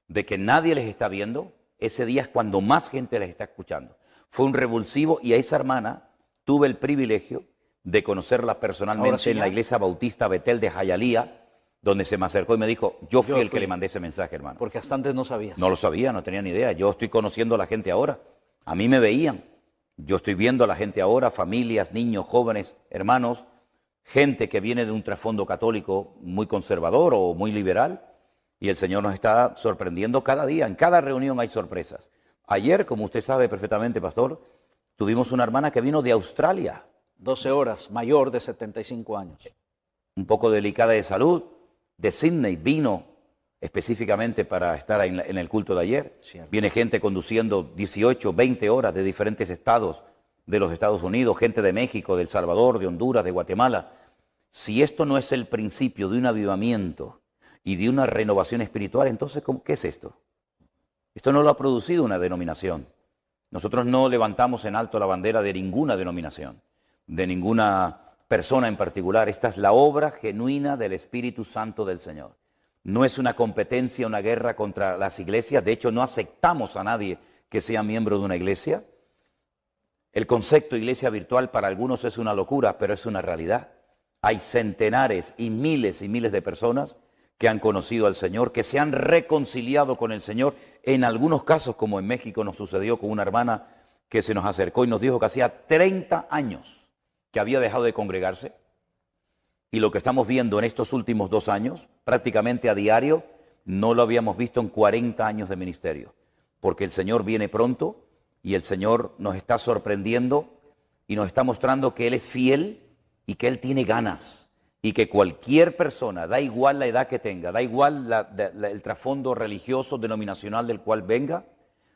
de que nadie les está viendo, ese día es cuando más gente les está escuchando. Fue un revulsivo y a esa hermana tuve el privilegio de conocerla personalmente sí, en la iglesia bautista Betel de Hialeah, donde se me acercó y me dijo, yo fui el que le mandé ese mensaje, hermano. Porque hasta antes no sabías. No lo sabía, no tenía ni idea. Yo estoy conociendo a la gente ahora. A mí me veían. Yo estoy viendo a la gente ahora, familias, niños, jóvenes, hermanos, gente que viene de un trasfondo católico muy conservador o muy liberal, y el Señor nos está sorprendiendo cada día. En cada reunión hay sorpresas. Ayer, como usted sabe perfectamente, pastor, tuvimos una hermana que vino de Australia. 12 horas, mayor de 75 años. Un poco delicada de salud, de Sydney, vino específicamente para estar en el culto de ayer. Cierto. Viene gente conduciendo 18, 20 horas de diferentes estados de los Estados Unidos, gente de México, de El Salvador, de Honduras, de Guatemala. Si esto no es el principio de un avivamiento y de una renovación espiritual, entonces, ¿qué es esto? Esto no lo ha producido una denominación. Nosotros no levantamos en alto la bandera de ninguna denominación, de ninguna persona en particular. Esta es la obra genuina del Espíritu Santo del Señor. No es una competencia, una guerra contra las iglesias. De hecho, no aceptamos a nadie que sea miembro de una iglesia. El concepto iglesia virtual para algunos es una locura, pero es una realidad. Hay centenares y miles de personas que han conocido al Señor, que se han reconciliado con el Señor. En algunos casos, como en México nos sucedió con una hermana que se nos acercó y nos dijo que hacía 30 años que había dejado de congregarse. Y lo que estamos viendo en estos últimos 2 años, prácticamente a diario, no lo habíamos visto en 40 años de ministerio. Porque el Señor viene pronto y el Señor nos está sorprendiendo y nos está mostrando que Él es fiel y que Él tiene ganas. Y que cualquier persona, da igual la edad que tenga, da igual el trasfondo religioso, denominacional del cual venga,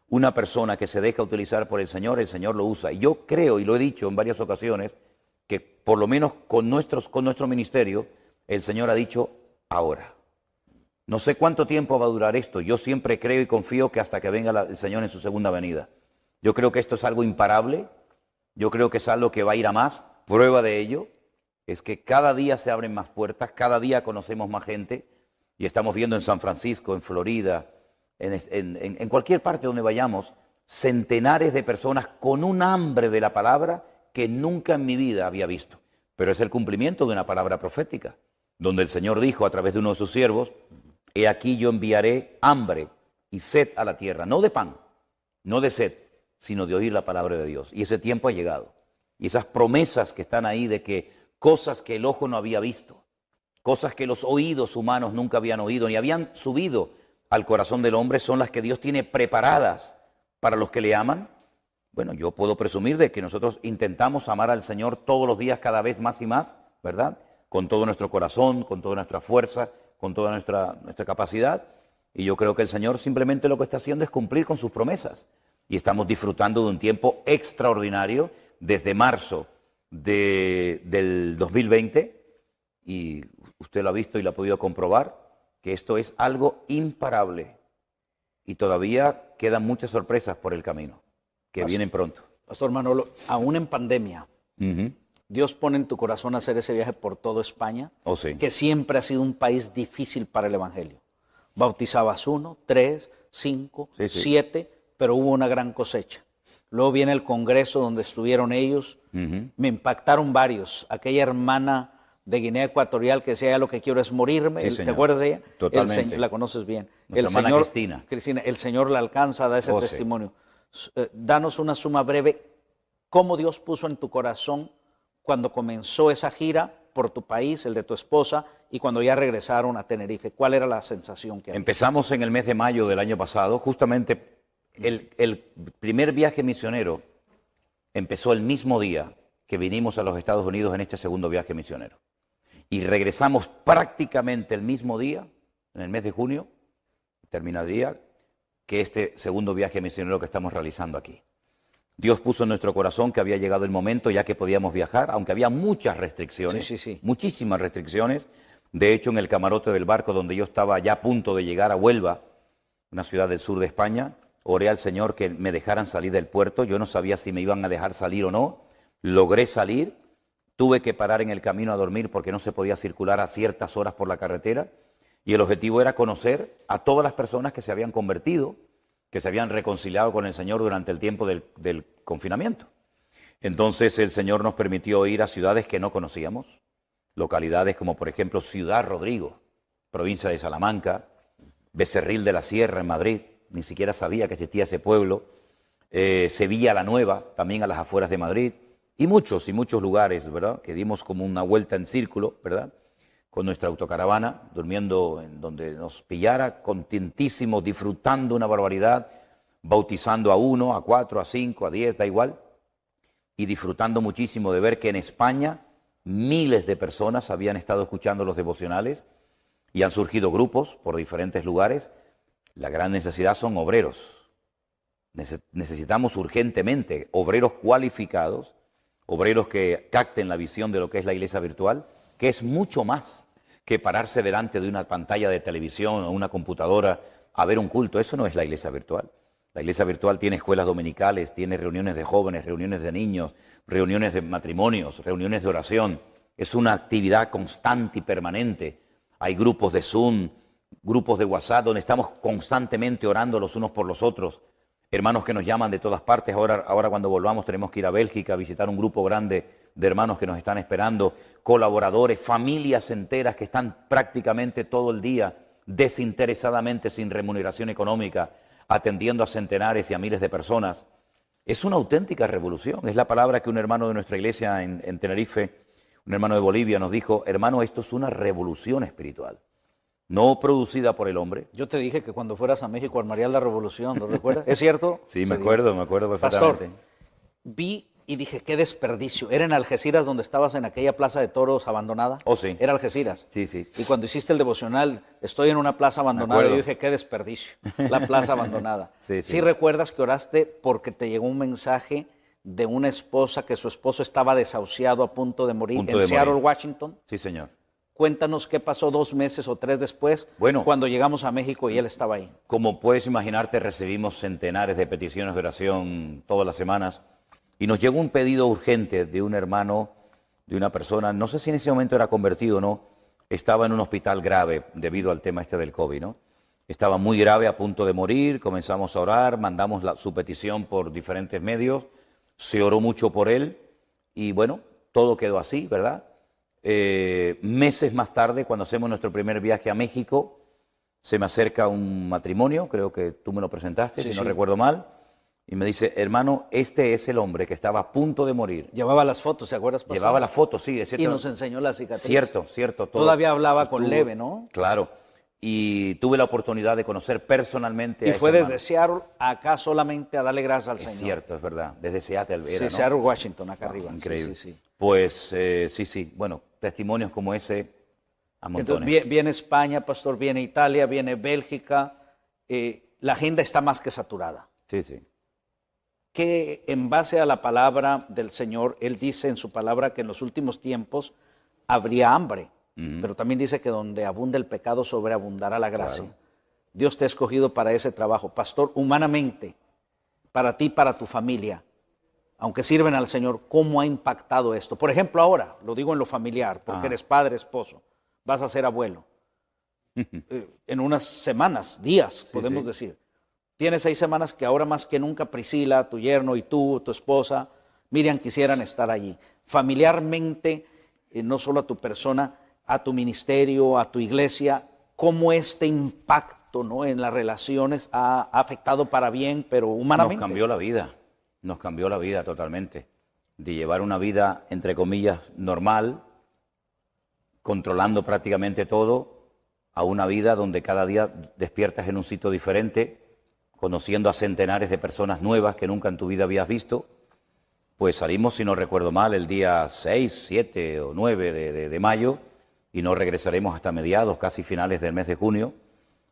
una persona que se deja utilizar por el Señor lo usa. Y yo creo, y lo he dicho en varias ocasiones, que por lo menos con nuestro ministerio, el Señor ha dicho ahora. No sé cuánto tiempo va a durar esto. Yo siempre creo y confío que hasta que venga el Señor en su segunda venida. Yo creo que esto es algo imparable. Yo creo que es algo que va a ir a más. Prueba de ello es que cada día se abren más puertas, cada día conocemos más gente y estamos viendo en San Francisco, en Florida, en cualquier parte donde vayamos, centenares de personas con un hambre de la palabra que nunca en mi vida había visto. Pero es el cumplimiento de una palabra profética, donde el Señor dijo a través de uno de sus siervos, he aquí yo enviaré hambre y sed a la tierra, no de pan, no de sed, sino de oír la palabra de Dios. Y ese tiempo ha llegado. Y esas promesas que están ahí de que cosas que el ojo no había visto, cosas que los oídos humanos nunca habían oído, ni habían subido al corazón del hombre, son las que Dios tiene preparadas para los que le aman. Bueno, yo puedo presumir de que nosotros intentamos amar al Señor todos los días cada vez más y más, ¿verdad? Con todo nuestro corazón, con toda nuestra fuerza, con toda nuestra capacidad. Y yo creo que el Señor simplemente lo que está haciendo es cumplir con sus promesas. Y estamos disfrutando de un tiempo extraordinario desde marzo del 2020, y usted lo ha visto y lo ha podido comprobar, que esto es algo imparable. Y todavía quedan muchas sorpresas por el camino, que vienen pronto. Pastor Manolo, aún en pandemia, Dios pone en tu corazón hacer ese viaje por toda España, Sí. que siempre ha sido un país difícil para el Evangelio. Bautizabas 1, 3, 5, 7, pero hubo una gran cosecha. Luego viene el congreso donde estuvieron ellos. Me impactaron varios. Aquella hermana de Guinea Ecuatorial que decía, lo que quiero es morirme. Sí, ¿te acuerdas de ella? Totalmente. La conoces bien. Nuestra hermana Cristina. Cristina, el Señor la alcanza, da ese testimonio. Danos una suma breve. ¿Cómo Dios puso en tu corazón cuando comenzó esa gira por tu país, el de tu esposa, y cuando ya regresaron a Tenerife? ¿Cuál era la sensación que había? Empezamos en el mes de mayo del año pasado, justamente el primer viaje misionero empezó el mismo día que vinimos a los Estados Unidos en este segundo viaje misionero. Y regresamos prácticamente el mismo día, en el mes de junio, terminaría, que este segundo viaje misionero que estamos realizando aquí. Dios puso en nuestro corazón que había llegado el momento ya que podíamos viajar, aunque había muchas restricciones, muchísimas restricciones. De hecho, en el camarote del barco donde yo estaba ya a punto de llegar a Huelva, una ciudad del sur de España, oré al Señor que me dejaran salir del puerto. Yo no sabía si me iban a dejar salir o no. Logré salir. Tuve que parar en el camino a dormir porque no se podía circular a ciertas horas por la carretera. Y el objetivo era conocer a todas las personas que se habían convertido, que se habían reconciliado con el Señor durante el tiempo del confinamiento. Entonces el Señor nos permitió ir a ciudades que no conocíamos, localidades como por ejemplo Ciudad Rodrigo, provincia de Salamanca, Becerril de la Sierra en Madrid, ni siquiera sabía que existía ese pueblo, Sevilla la Nueva, también a las afueras de Madrid, y muchos lugares, ¿verdad? Que dimos como una vuelta en círculo, ¿verdad? Con nuestra autocaravana, durmiendo en donde nos pillara, contentísimos, disfrutando una barbaridad, bautizando a 1, a 4, a 5, a 10, da igual, y disfrutando muchísimo de ver que en España miles de personas habían estado escuchando los devocionales y han surgido grupos por diferentes lugares. La gran necesidad son obreros. Necesitamos urgentemente obreros cualificados, obreros que capten la visión de lo que es la iglesia virtual, que es mucho más que pararse delante de una pantalla de televisión o una computadora a ver un culto. Eso no es la iglesia virtual. La iglesia virtual tiene escuelas dominicales, tiene reuniones de jóvenes, reuniones de niños, reuniones de matrimonios, reuniones de oración. Es una actividad constante y permanente. Hay grupos de Zoom, grupos de WhatsApp, donde estamos constantemente orando los unos por los otros. Hermanos que nos llaman de todas partes. Ahora cuando volvamos tenemos que ir a Bélgica a visitar un grupo grande de hermanos que nos están esperando, colaboradores, familias enteras que están prácticamente todo el día desinteresadamente, sin remuneración económica, atendiendo a centenares y a miles de personas. Es una auténtica revolución. Es la palabra que un hermano de nuestra iglesia en Tenerife, un hermano de Bolivia, nos dijo: hermano, esto es una revolución espiritual, no producida por el hombre. Yo te dije que cuando fueras a México armarías la revolución, ¿lo recuerdas? ¿Es cierto? Sí, me acuerdo perfectamente. Pastor, vi y dije, qué desperdicio. Era en Algeciras donde estabas en aquella plaza de toros abandonada. Oh, sí. Era Algeciras. Sí, sí. Y cuando hiciste el devocional, estoy en una plaza abandonada, y yo dije, qué desperdicio, la plaza abandonada. Sí, sí. ¿Sí recuerdas que oraste porque te llegó un mensaje de una esposa que su esposo estaba desahuciado a punto de morir en Seattle, Washington? Sí, señor. Cuéntanos qué pasó 2 meses o 3 después, cuando llegamos a México y él estaba ahí. Como puedes imaginarte, recibimos centenares de peticiones de oración todas las semanas y nos llegó un pedido urgente de un hermano, de una persona, no sé si en ese momento era convertido o no, estaba en un hospital grave debido al tema del COVID, ¿no? Estaba muy grave, a punto de morir, comenzamos a orar, mandamos su petición por diferentes medios, se oró mucho por él y bueno, todo quedó así, ¿verdad? Meses más tarde, cuando hacemos nuestro primer viaje a México, se me acerca un matrimonio, creo que tú me lo presentaste, si no recuerdo mal, y me dice, hermano, este es el hombre que estaba a punto de morir. Llevaba las fotos, ¿se acuerdas? Pastor? Llevaba las fotos, sí. Y nos enseñó la cicatriz. Cierto, cierto. Todo. Todavía hablaba con leve, ¿no? Claro. Y tuve la oportunidad de conocer personalmente a ese fue desde hermano. Seattle acá solamente a darle gracias al Señor. Es cierto, es verdad. Desde Seattle era, ¿no? Seattle, Washington, acá arriba. Increíble. Sí. Pues sí. Bueno, testimonios como ese a montones. Entonces, viene España, pastor, viene Italia, viene Bélgica. La agenda está más que saturada. Sí, sí. Que en base a la palabra del Señor, Él dice en su palabra que en los últimos tiempos habría hambre. Pero también dice que donde abunda el pecado, sobreabundará la gracia. Claro. Dios te ha escogido para ese trabajo. Pastor, humanamente, para ti, para tu familia, aunque sirven al Señor, ¿cómo ha impactado esto? Por ejemplo, ahora, lo digo en lo familiar, porque eres padre, esposo, vas a ser abuelo. En unas semanas, días, podemos decir. Tienes 6 semanas que ahora más que nunca Priscila, tu yerno y tú, tu esposa, Miriam, quisieran estar allí. Familiarmente, no solo a tu persona, a tu ministerio, a tu iglesia, cómo este impacto, ¿no?, en las relaciones ha afectado para bien, pero humanamente. Nos cambió la vida totalmente. De llevar una vida, entre comillas, normal, controlando prácticamente todo, a una vida donde cada día despiertas en un sitio diferente, conociendo a centenares de personas nuevas que nunca en tu vida habías visto. Pues salimos, si no recuerdo mal, el día 6, 7 o 9 de mayo, y no regresaremos hasta mediados, casi finales del mes de junio,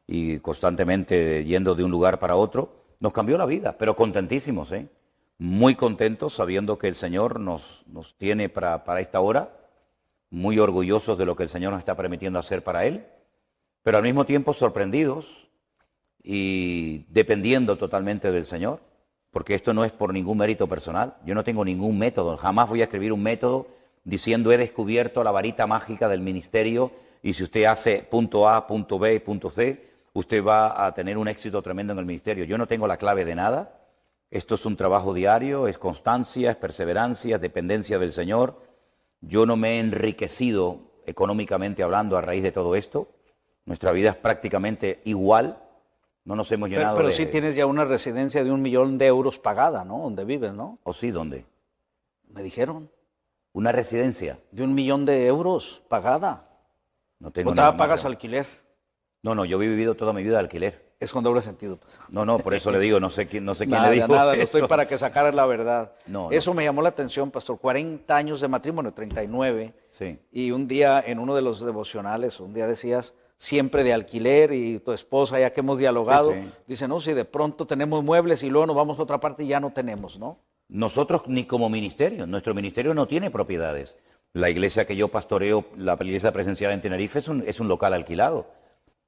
y constantemente yendo de un lugar para otro. Nos cambió la vida, pero contentísimos, muy contentos, sabiendo que el Señor nos tiene para esta hora, muy orgullosos de lo que el Señor nos está permitiendo hacer para Él, pero al mismo tiempo sorprendidos y dependiendo totalmente del Señor, porque esto no es por ningún mérito personal. Yo no tengo ningún método, jamás voy a escribir un método diciendo he descubierto la varita mágica del ministerio y si usted hace punto A, punto B, punto C, usted va a tener un éxito tremendo en el ministerio. Yo no tengo la clave de nada. Esto es un trabajo diario, es constancia, es perseverancia, es dependencia del Señor. Yo no me he enriquecido económicamente hablando a raíz de todo esto. Nuestra vida es prácticamente igual. No nos hemos llenado pero sí tienes ya una residencia de 1 millón de euros pagada, ¿no? Donde vives, ¿no? ¿O sí? ¿Dónde? Me dijeron. ¿Una residencia? De 1 millón de euros pagada. No tengo nada. ¿O pagas alquiler? No, yo he vivido toda mi vida de alquiler. Es con doble sentido. No, por eso le digo, no sé quién le dijo Nada, eso. no estoy para que sacaras la verdad. No. Eso me llamó la atención, pastor. 40 años de matrimonio, 39. Sí. Y un día, en uno de los devocionales, un día decías, siempre de alquiler, y tu esposa, ya que hemos dialogado, dice, no, si de pronto tenemos muebles y luego nos vamos a otra parte y ya no tenemos, ¿no? Nosotros ni como ministerio, nuestro ministerio no tiene propiedades. La iglesia que yo pastoreo, la iglesia presencial en Tenerife, es un local alquilado.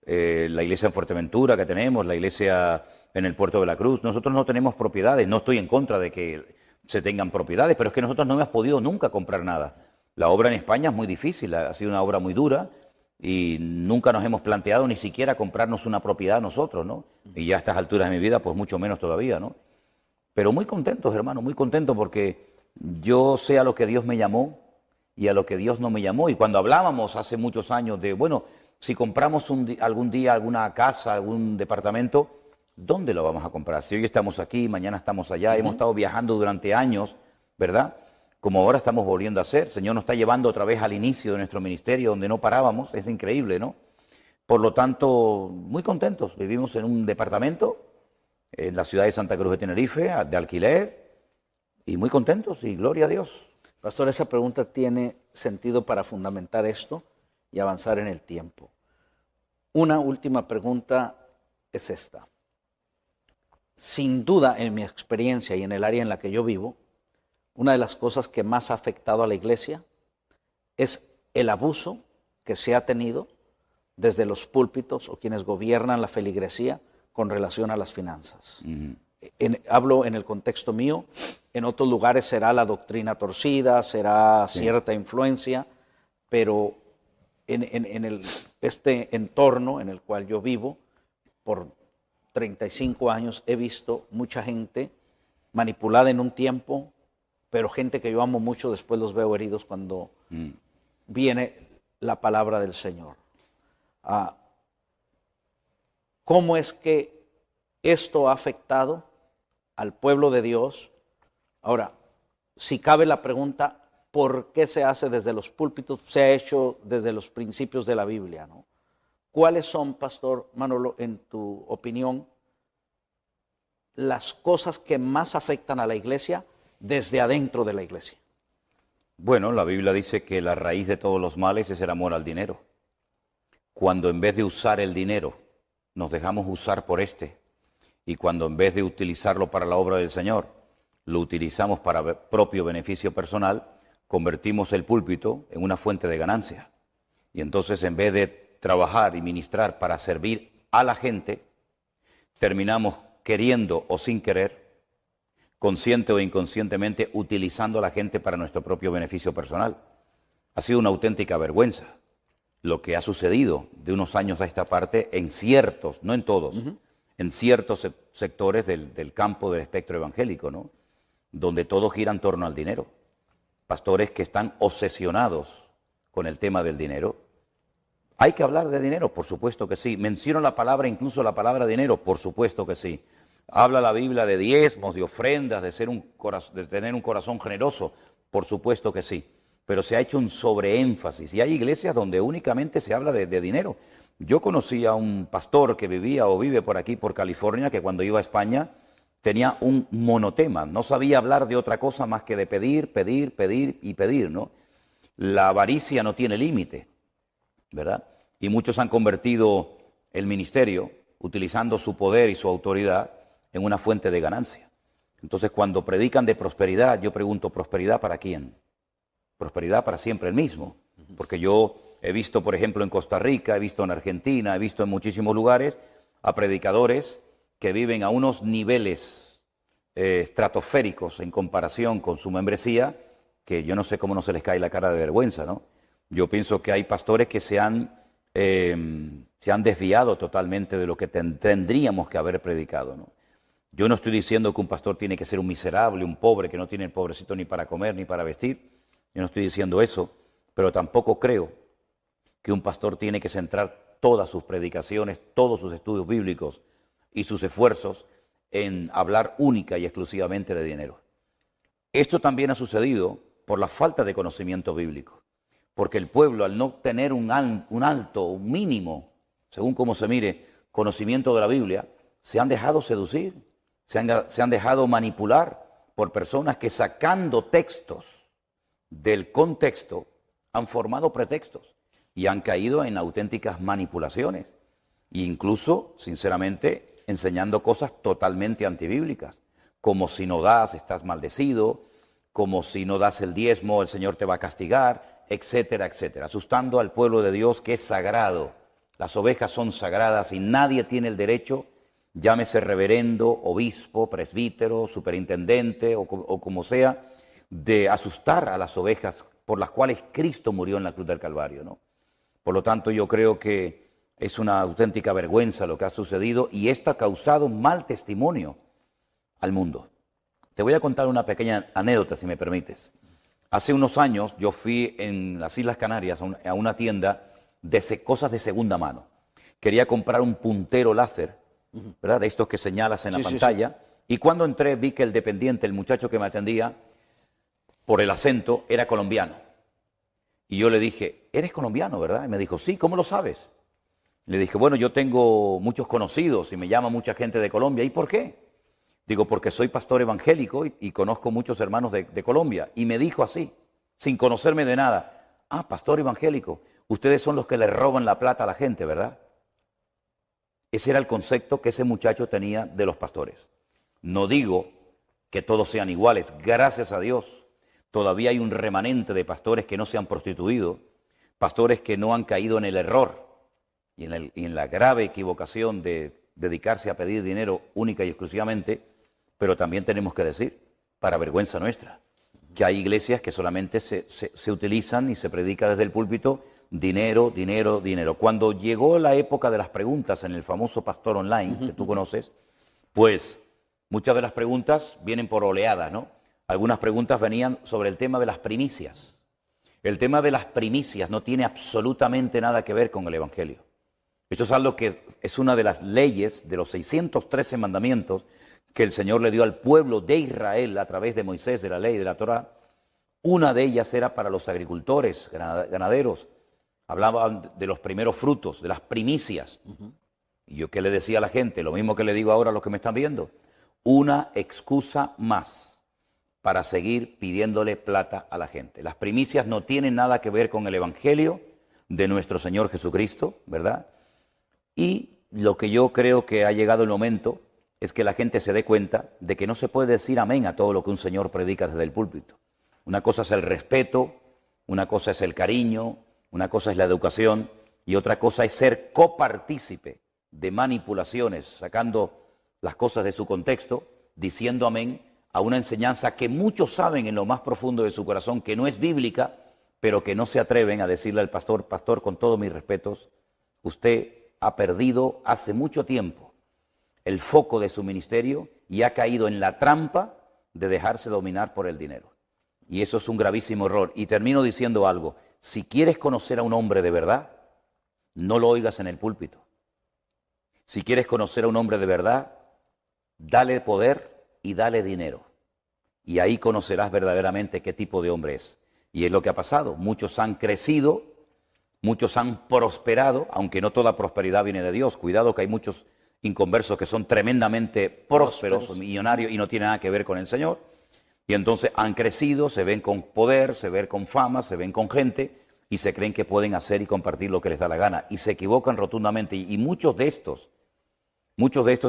La iglesia en Fuerteventura que tenemos, la iglesia en el Puerto de la Cruz, nosotros no tenemos propiedades. No estoy en contra de que se tengan propiedades, pero es que nosotros no hemos podido nunca comprar nada. La obra en España es muy difícil, ha sido una obra muy dura y nunca nos hemos planteado ni siquiera comprarnos una propiedad nosotros, ¿no? Y ya a estas alturas de mi vida, pues mucho menos todavía, ¿no? Pero muy contentos, hermano, muy contentos porque yo sé a lo que Dios me llamó y a lo que Dios no me llamó. Y cuando hablábamos hace muchos años de, bueno, si compramos algún día alguna casa, algún departamento, ¿dónde lo vamos a comprar? Si hoy estamos aquí, mañana estamos allá, hemos estado viajando durante años, ¿verdad? Como ahora estamos volviendo a hacer. El Señor nos está llevando otra vez al inicio de nuestro ministerio, donde no parábamos, es increíble, ¿no? Por lo tanto, muy contentos. Vivimos en un departamento en la ciudad de Santa Cruz de Tenerife, de alquiler, y muy contentos y gloria a Dios. Pastor, esa pregunta tiene sentido para fundamentar esto y avanzar en el tiempo. Una última pregunta es esta. Sin duda, en mi experiencia y en el área en la que yo vivo, una de las cosas que más ha afectado a la iglesia es el abuso que se ha tenido desde los púlpitos o quienes gobiernan la feligresía con relación a las finanzas. Hablo en el contexto mío, en otros lugares será la doctrina torcida, será cierta influencia, pero en este entorno en el cual yo vivo, por 35 años he visto mucha gente manipulada en un tiempo, pero gente que yo amo mucho, después los veo heridos cuando viene la palabra del Señor. ¿Cómo es que esto ha afectado al pueblo de Dios? Ahora, si cabe la pregunta, ¿por qué se hace desde los púlpitos? Se ha hecho desde los principios de la Biblia, ¿no? ¿Cuáles son, Pastor Manolo, en tu opinión, las cosas que más afectan a la iglesia desde adentro de la iglesia? Bueno, la Biblia dice que la raíz de todos los males es el amor al dinero. Cuando en vez de usar el dinero, nos dejamos usar por y cuando en vez de utilizarlo para la obra del Señor, lo utilizamos para propio beneficio personal, convertimos el púlpito en una fuente de ganancia. Y entonces, en vez de trabajar y ministrar para servir a la gente, terminamos queriendo o sin querer, consciente o inconscientemente, utilizando a la gente para nuestro propio beneficio personal. Ha sido una auténtica vergüenza lo que ha sucedido de unos años a esta parte en ciertos, no en todos, en ciertos sectores del campo del espectro evangélico, ¿no? Donde todo gira en torno al dinero. Pastores que están obsesionados con el tema del dinero. ¿Hay que hablar de dinero? Por supuesto que sí. ¿Menciono la palabra, incluso la palabra dinero? Por supuesto que sí. ¿Habla la Biblia de diezmos, de ofrendas, de tener un corazón generoso? Por supuesto que sí. Pero se ha hecho un sobreénfasis. Y hay iglesias donde únicamente se habla de dinero. Yo conocí a un pastor que vivía o vive por aquí, por California, que cuando iba a España tenía un monotema. No sabía hablar de otra cosa más que de pedir, pedir, pedir y pedir, ¿no? La avaricia no tiene límite, ¿verdad? Y muchos han convertido el ministerio, utilizando su poder y su autoridad, en una fuente de ganancia. Entonces, cuando predican de prosperidad, yo pregunto, ¿prosperidad para quién? Prosperidad para siempre el mismo. Porque yo he visto, por ejemplo, en Costa Rica, he visto en Argentina, he visto en muchísimos lugares a predicadores que viven a unos niveles estratosféricos en comparación con su membresía, que yo no sé cómo no se les cae la cara de vergüenza, ¿no? Yo pienso que hay pastores que se han desviado totalmente de lo que tendríamos que haber predicado, ¿no? Yo no estoy diciendo que un pastor tiene que ser un miserable, un pobre, que no tiene el pobrecito ni para comer ni para vestir. Yo no estoy diciendo eso, pero tampoco creo que un pastor tiene que centrar todas sus predicaciones, todos sus estudios bíblicos y sus esfuerzos en hablar única y exclusivamente de dinero. Esto también ha sucedido por la falta de conocimiento bíblico, porque el pueblo, al no tener un alto, un mínimo, según cómo se mire, conocimiento de la Biblia, se han dejado seducir, se han dejado manipular por personas que, sacando textos del contexto, han formado pretextos y han caído en auténticas manipulaciones e incluso, sinceramente, enseñando cosas totalmente antibíblicas, como si no das, estás maldecido, como si no das el diezmo, el Señor te va a castigar, etcétera, etcétera, asustando al pueblo de Dios que es sagrado. Las ovejas son sagradas y nadie tiene el derecho, llámese reverendo, obispo, presbítero, superintendente o como sea, de asustar a las ovejas por las cuales Cristo murió en la cruz del Calvario, ¿no? Por lo tanto, yo creo que es una auténtica vergüenza lo que ha sucedido y esto ha causado un mal testimonio al mundo. Te voy a contar una pequeña anécdota, si me permites. Hace unos años yo fui en las Islas Canarias a una tienda de cosas de segunda mano. Quería comprar un puntero láser, ¿verdad? De estos que señalas en la pantalla. Sí. Y cuando entré vi que el dependiente, el muchacho que me atendía, por el acento, era colombiano. Y yo le dije, ¿eres colombiano, verdad? Y me dijo, sí, ¿cómo lo sabes? Le dije, bueno, yo tengo muchos conocidos y me llama mucha gente de Colombia. ¿Y por qué? Digo, porque soy pastor evangélico y conozco muchos hermanos de Colombia. Y me dijo así, sin conocerme de nada, pastor evangélico, ustedes son los que le roban la plata a la gente, ¿verdad? Ese era el concepto que ese muchacho tenía de los pastores. No digo que todos sean iguales, gracias a Dios. Todavía hay un remanente de pastores que no se han prostituido, pastores que no han caído en el error y en la grave equivocación de dedicarse a pedir dinero única y exclusivamente, pero también tenemos que decir, para vergüenza nuestra, que hay iglesias que solamente se utilizan y se predica desde el púlpito dinero, dinero, dinero. Cuando llegó la época de las preguntas en el famoso Pastor Online, que tú conoces, pues muchas de las preguntas vienen por oleadas, ¿no? Algunas preguntas venían sobre el tema de las primicias. El tema de las primicias no tiene absolutamente nada que ver con el Evangelio. Eso es algo que es una de las leyes de los 613 mandamientos que el Señor le dio al pueblo de Israel a través de Moisés, de la ley, de la Torá. Una de ellas era para los agricultores, ganaderos. Hablaban de los primeros frutos, de las primicias. Y yo, ¿qué le decía a la gente? Lo mismo que le digo ahora a los que me están viendo. Una excusa más para seguir pidiéndole plata a la gente. Las primicias no tienen nada que ver con el Evangelio de nuestro Señor Jesucristo, ¿verdad? Y lo que yo creo que ha llegado el momento es que la gente se dé cuenta de que no se puede decir amén a todo lo que un señor predica desde el púlpito. Una cosa es el respeto, una cosa es el cariño, una cosa es la educación y otra cosa es ser copartícipe de manipulaciones, sacando las cosas de su contexto, diciendo amén a una enseñanza que muchos saben en lo más profundo de su corazón que no es bíblica, pero que no se atreven a decirle al pastor, pastor, con todos mis respetos, usted ha perdido hace mucho tiempo el foco de su ministerio y ha caído en la trampa de dejarse dominar por el dinero. Y eso es un gravísimo error. Y termino diciendo algo, si quieres conocer a un hombre de verdad, no lo oigas en el púlpito. Si quieres conocer a un hombre de verdad, dale poder y dale dinero. Y ahí conocerás verdaderamente qué tipo de hombre es. Y es lo que ha pasado. Muchos han crecido, muchos han prosperado, aunque no toda prosperidad viene de Dios. Cuidado que hay muchos inconversos que son tremendamente prósperos, millonarios y no tienen nada que ver con el Señor. Y entonces han crecido, se ven con poder, se ven con fama, se ven con gente y se creen que pueden hacer y compartir lo que les da la gana. Y se equivocan rotundamente. Y muchos de estos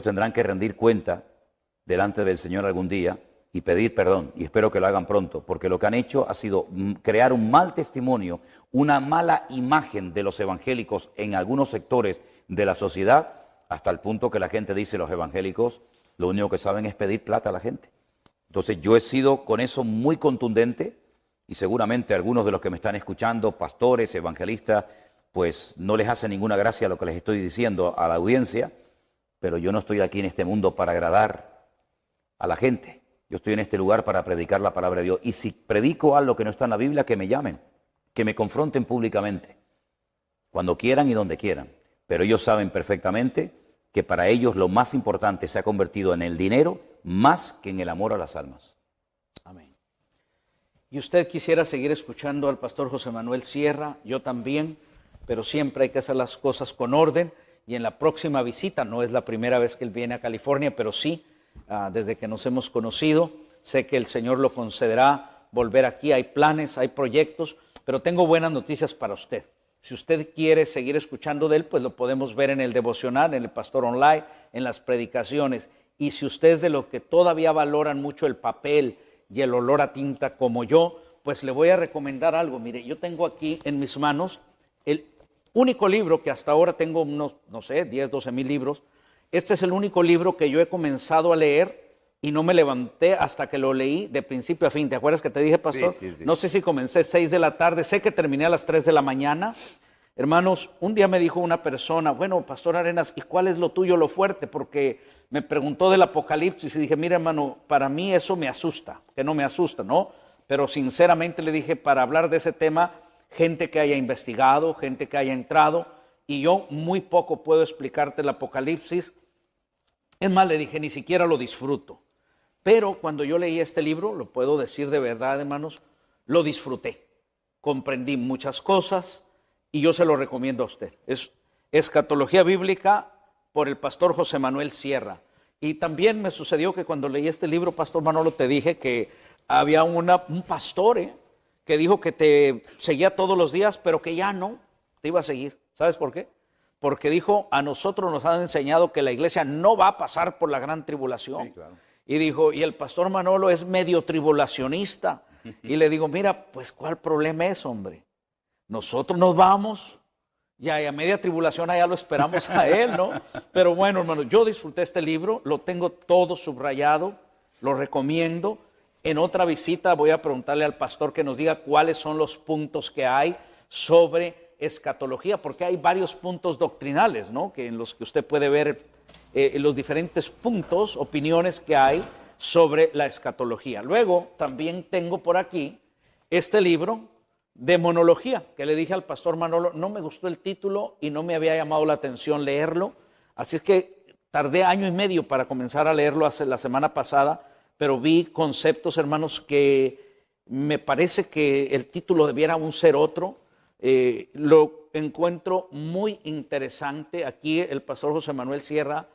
tendrán que rendir cuenta delante del Señor algún día y pedir perdón, y espero que lo hagan pronto, porque lo que han hecho ha sido crear un mal testimonio, una mala imagen de los evangélicos en algunos sectores de la sociedad, hasta el punto que la gente dice, los evangélicos lo único que saben es pedir plata a la gente. Entonces yo he sido con eso muy contundente, y seguramente algunos de los que me están escuchando, pastores, evangelistas, pues no les hace ninguna gracia lo que les estoy diciendo a la audiencia, pero yo no estoy aquí en este mundo para agradar a la gente. Yo estoy en este lugar para predicar la palabra de Dios. Y si predico algo que no está en la Biblia, que me llamen, que me confronten públicamente, cuando quieran y donde quieran. Pero ellos saben perfectamente que para ellos lo más importante se ha convertido en el dinero más que en el amor a las almas. Amén. Y usted quisiera seguir escuchando al pastor José Manuel Sierra, yo también, pero siempre hay que hacer las cosas con orden. Y en la próxima visita, no es la primera vez que él viene a California, pero sí, desde que nos hemos conocido, sé que el Señor lo concederá volver aquí. Hay planes, hay proyectos, pero tengo buenas noticias para usted. Si usted quiere seguir escuchando de él, pues lo podemos ver en el devocional, en el Pastor Online, en las predicaciones. Y si usted es de los que todavía valoran mucho el papel y el olor a tinta como yo, pues le voy a recomendar algo. Mire, yo tengo aquí en mis manos el único libro que hasta ahora tengo unos, no sé, 10, 12 mil libros. Este es el único libro que yo he comenzado a leer y no me levanté hasta que lo leí de principio a fin. ¿Te acuerdas que te dije, pastor? Sí. No sé si comencé 6 de la tarde, sé que terminé a las 3 de la mañana. Hermanos, un día me dijo una persona, bueno, pastor Arenas, ¿y cuál es lo tuyo, lo fuerte? Porque me preguntó del Apocalipsis y dije, mira, hermano, para mí eso me asusta, que no me asusta, ¿no? Pero sinceramente le dije, para hablar de ese tema, gente que haya investigado, gente que haya entrado, y yo muy poco puedo explicarte el Apocalipsis. Es más, le dije, ni siquiera lo disfruto. Pero cuando yo leí este libro, lo puedo decir de verdad, hermanos, lo disfruté. Comprendí muchas cosas y yo se lo recomiendo a usted. Es Escatología Bíblica por el pastor José Manuel Sierra. Y también me sucedió que cuando leí este libro, Pastor Manolo, te dije que había un pastor que dijo que te seguía todos los días, pero que ya no te iba a seguir. ¿Sabes por qué? Porque dijo, a nosotros nos han enseñado que la iglesia no va a pasar por la gran tribulación. Sí, claro. Y dijo, y el pastor Manolo es medio tribulacionista. Y le digo, mira, pues ¿cuál problema es, hombre? Nosotros nos vamos, ya y a media tribulación allá lo esperamos a él, ¿no? Pero bueno, hermano, yo disfruté este libro, lo tengo todo subrayado, lo recomiendo. En otra visita voy a preguntarle al pastor que nos diga cuáles son los puntos que hay sobre escatología, porque hay varios puntos doctrinales, ¿no? Que en los que usted puede ver los diferentes puntos, opiniones que hay sobre la escatología. Luego también tengo por aquí este libro demonología, que le dije al pastor Manolo, no me gustó el título y no me había llamado la atención leerlo, así es que tardé año y medio para comenzar a leerlo la semana pasada, pero vi conceptos, hermanos, que me parece que el título debiera aún ser otro. Lo encuentro muy interesante. Aquí el pastor José Manuel Sierra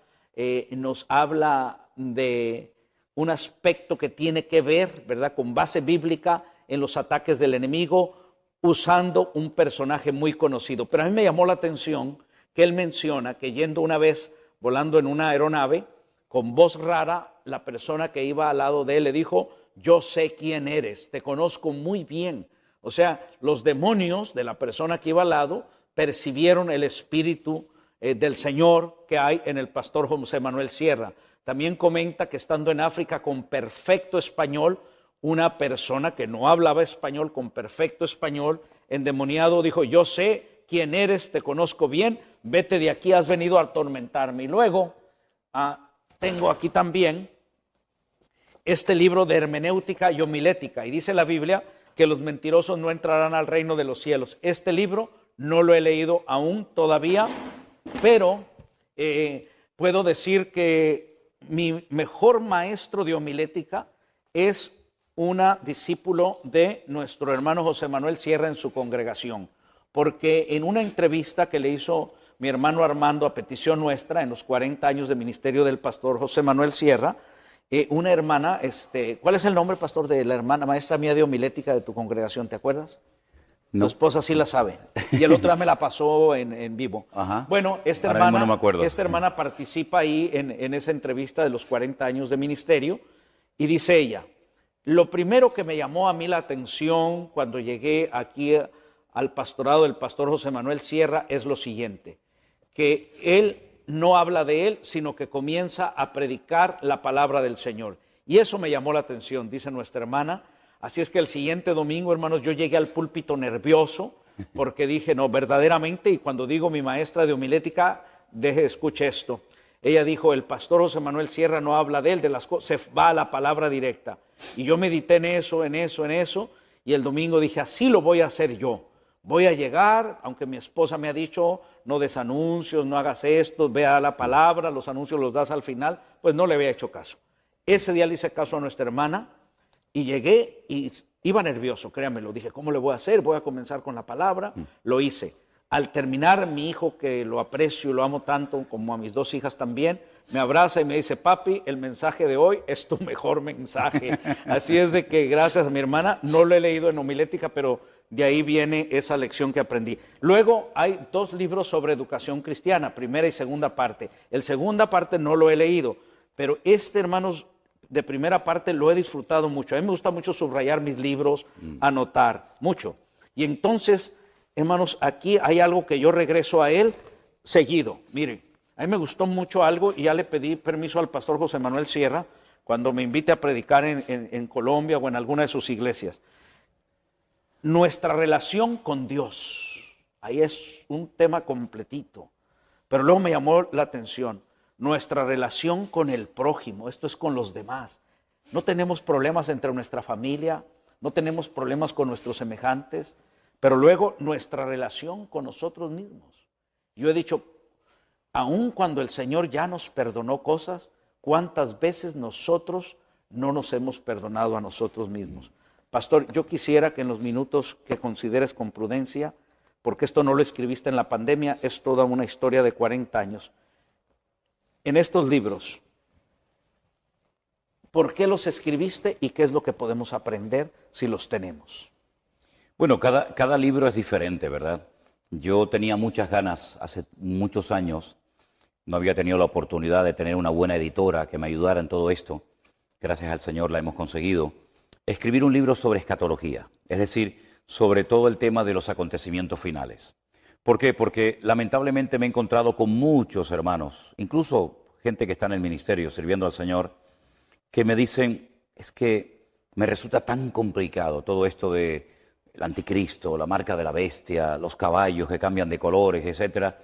nos habla de un aspecto que tiene que ver, ¿verdad?, con base bíblica en los ataques del enemigo, usando un personaje muy conocido. Pero a mí me llamó la atención que él menciona que yendo una vez volando en una aeronave, con voz rara, la persona que iba al lado de él le dijo, yo sé quién eres, te conozco muy bien. O sea, los demonios de la persona que iba al lado percibieron el espíritu del Señor que hay en el pastor José Manuel Sierra. También comenta que estando en África con perfecto español, una persona que no hablaba español con perfecto español, endemoniado, dijo, yo sé quién eres, te conozco bien, vete de aquí, has venido a atormentarme. Y luego tengo aquí también este libro de hermenéutica y homilética, y dice la Biblia que los mentirosos no entrarán al reino de los cielos. Este libro no lo he leído aún todavía, pero puedo decir que mi mejor maestro de homilética es una discípulo de nuestro hermano José Manuel Sierra en su congregación, porque en una entrevista que le hizo mi hermano Armando a petición nuestra en los 40 años de ministerio del pastor José Manuel Sierra, una hermana, ¿cuál es el nombre, pastor, de la hermana maestra mía de homilética de tu congregación? ¿Te acuerdas? No. Tu esposa sí la sabe. Y el otro día me la pasó en vivo. Ajá. Bueno, esta Ahora mismo hermana, no me acuerdo. esta hermana participa ahí en esa entrevista de los 40 años de ministerio y dice ella, lo primero que me llamó a mí la atención cuando llegué aquí al pastorado del pastor José Manuel Sierra es lo siguiente, que él no habla de él, sino que comienza a predicar la palabra del Señor. Y eso me llamó la atención, dice nuestra hermana. Así es que el siguiente domingo, hermanos, yo llegué al púlpito nervioso porque dije, no, verdaderamente, y cuando digo mi maestra de homilética, escuche esto. Ella dijo, el pastor José Manuel Sierra no habla de él, de las cosas, se va a la palabra directa. Y yo medité en eso, y el domingo dije, así lo voy a hacer yo. Voy a llegar, aunque mi esposa me ha dicho, no des anuncios, no hagas esto, vea la palabra, los anuncios los das al final, pues no le había hecho caso. Ese día le hice caso a nuestra hermana y llegué y iba nervioso, créanmelo. Dije, ¿cómo le voy a hacer? Voy a comenzar con la palabra. Lo hice. Al terminar, mi hijo, que lo aprecio y lo amo tanto, como a mis dos hijas también, me abraza y me dice, papi, el mensaje de hoy es tu mejor mensaje. Así es de que gracias a mi hermana, no lo he leído en homilética, pero de ahí viene esa lección que aprendí. Luego hay dos libros sobre educación cristiana, primera y segunda parte. El segunda parte no lo he leído, pero hermanos, de primera parte lo he disfrutado mucho. A mí me gusta mucho subrayar mis libros, anotar, mucho. Y entonces, hermanos, aquí hay algo que yo regreso a él seguido. Miren, a mí me gustó mucho algo y ya le pedí permiso al pastor José Manuel Sierra cuando me invite a predicar en Colombia o en alguna de sus iglesias. Nuestra relación con Dios, ahí es un tema completito, pero luego me llamó la atención, nuestra relación con el prójimo, esto es con los demás. No tenemos problemas entre nuestra familia, no tenemos problemas con nuestros semejantes, pero luego nuestra relación con nosotros mismos. Yo he dicho, aun cuando el Señor ya nos perdonó cosas, ¿cuántas veces nosotros no nos hemos perdonado a nosotros mismos? Pastor, yo quisiera que en los minutos que consideres con prudencia, porque esto no lo escribiste en la pandemia, es toda una historia de 40 años. En estos libros, ¿Por qué los escribiste y qué es lo que podemos aprender si los tenemos? Bueno, cada libro es diferente, ¿verdad? Yo tenía muchas ganas hace muchos años, no había tenido la oportunidad de tener una buena editora que me ayudara en todo esto. Gracias al Señor la hemos conseguido. Escribir un libro sobre escatología, es decir, sobre todo el tema de los acontecimientos finales. ¿Por qué? Porque lamentablemente me he encontrado con muchos hermanos, incluso gente que está en el ministerio sirviendo al Señor, que me dicen, es que me resulta tan complicado todo esto de el anticristo, la marca de la bestia, los caballos que cambian de colores, etcétera.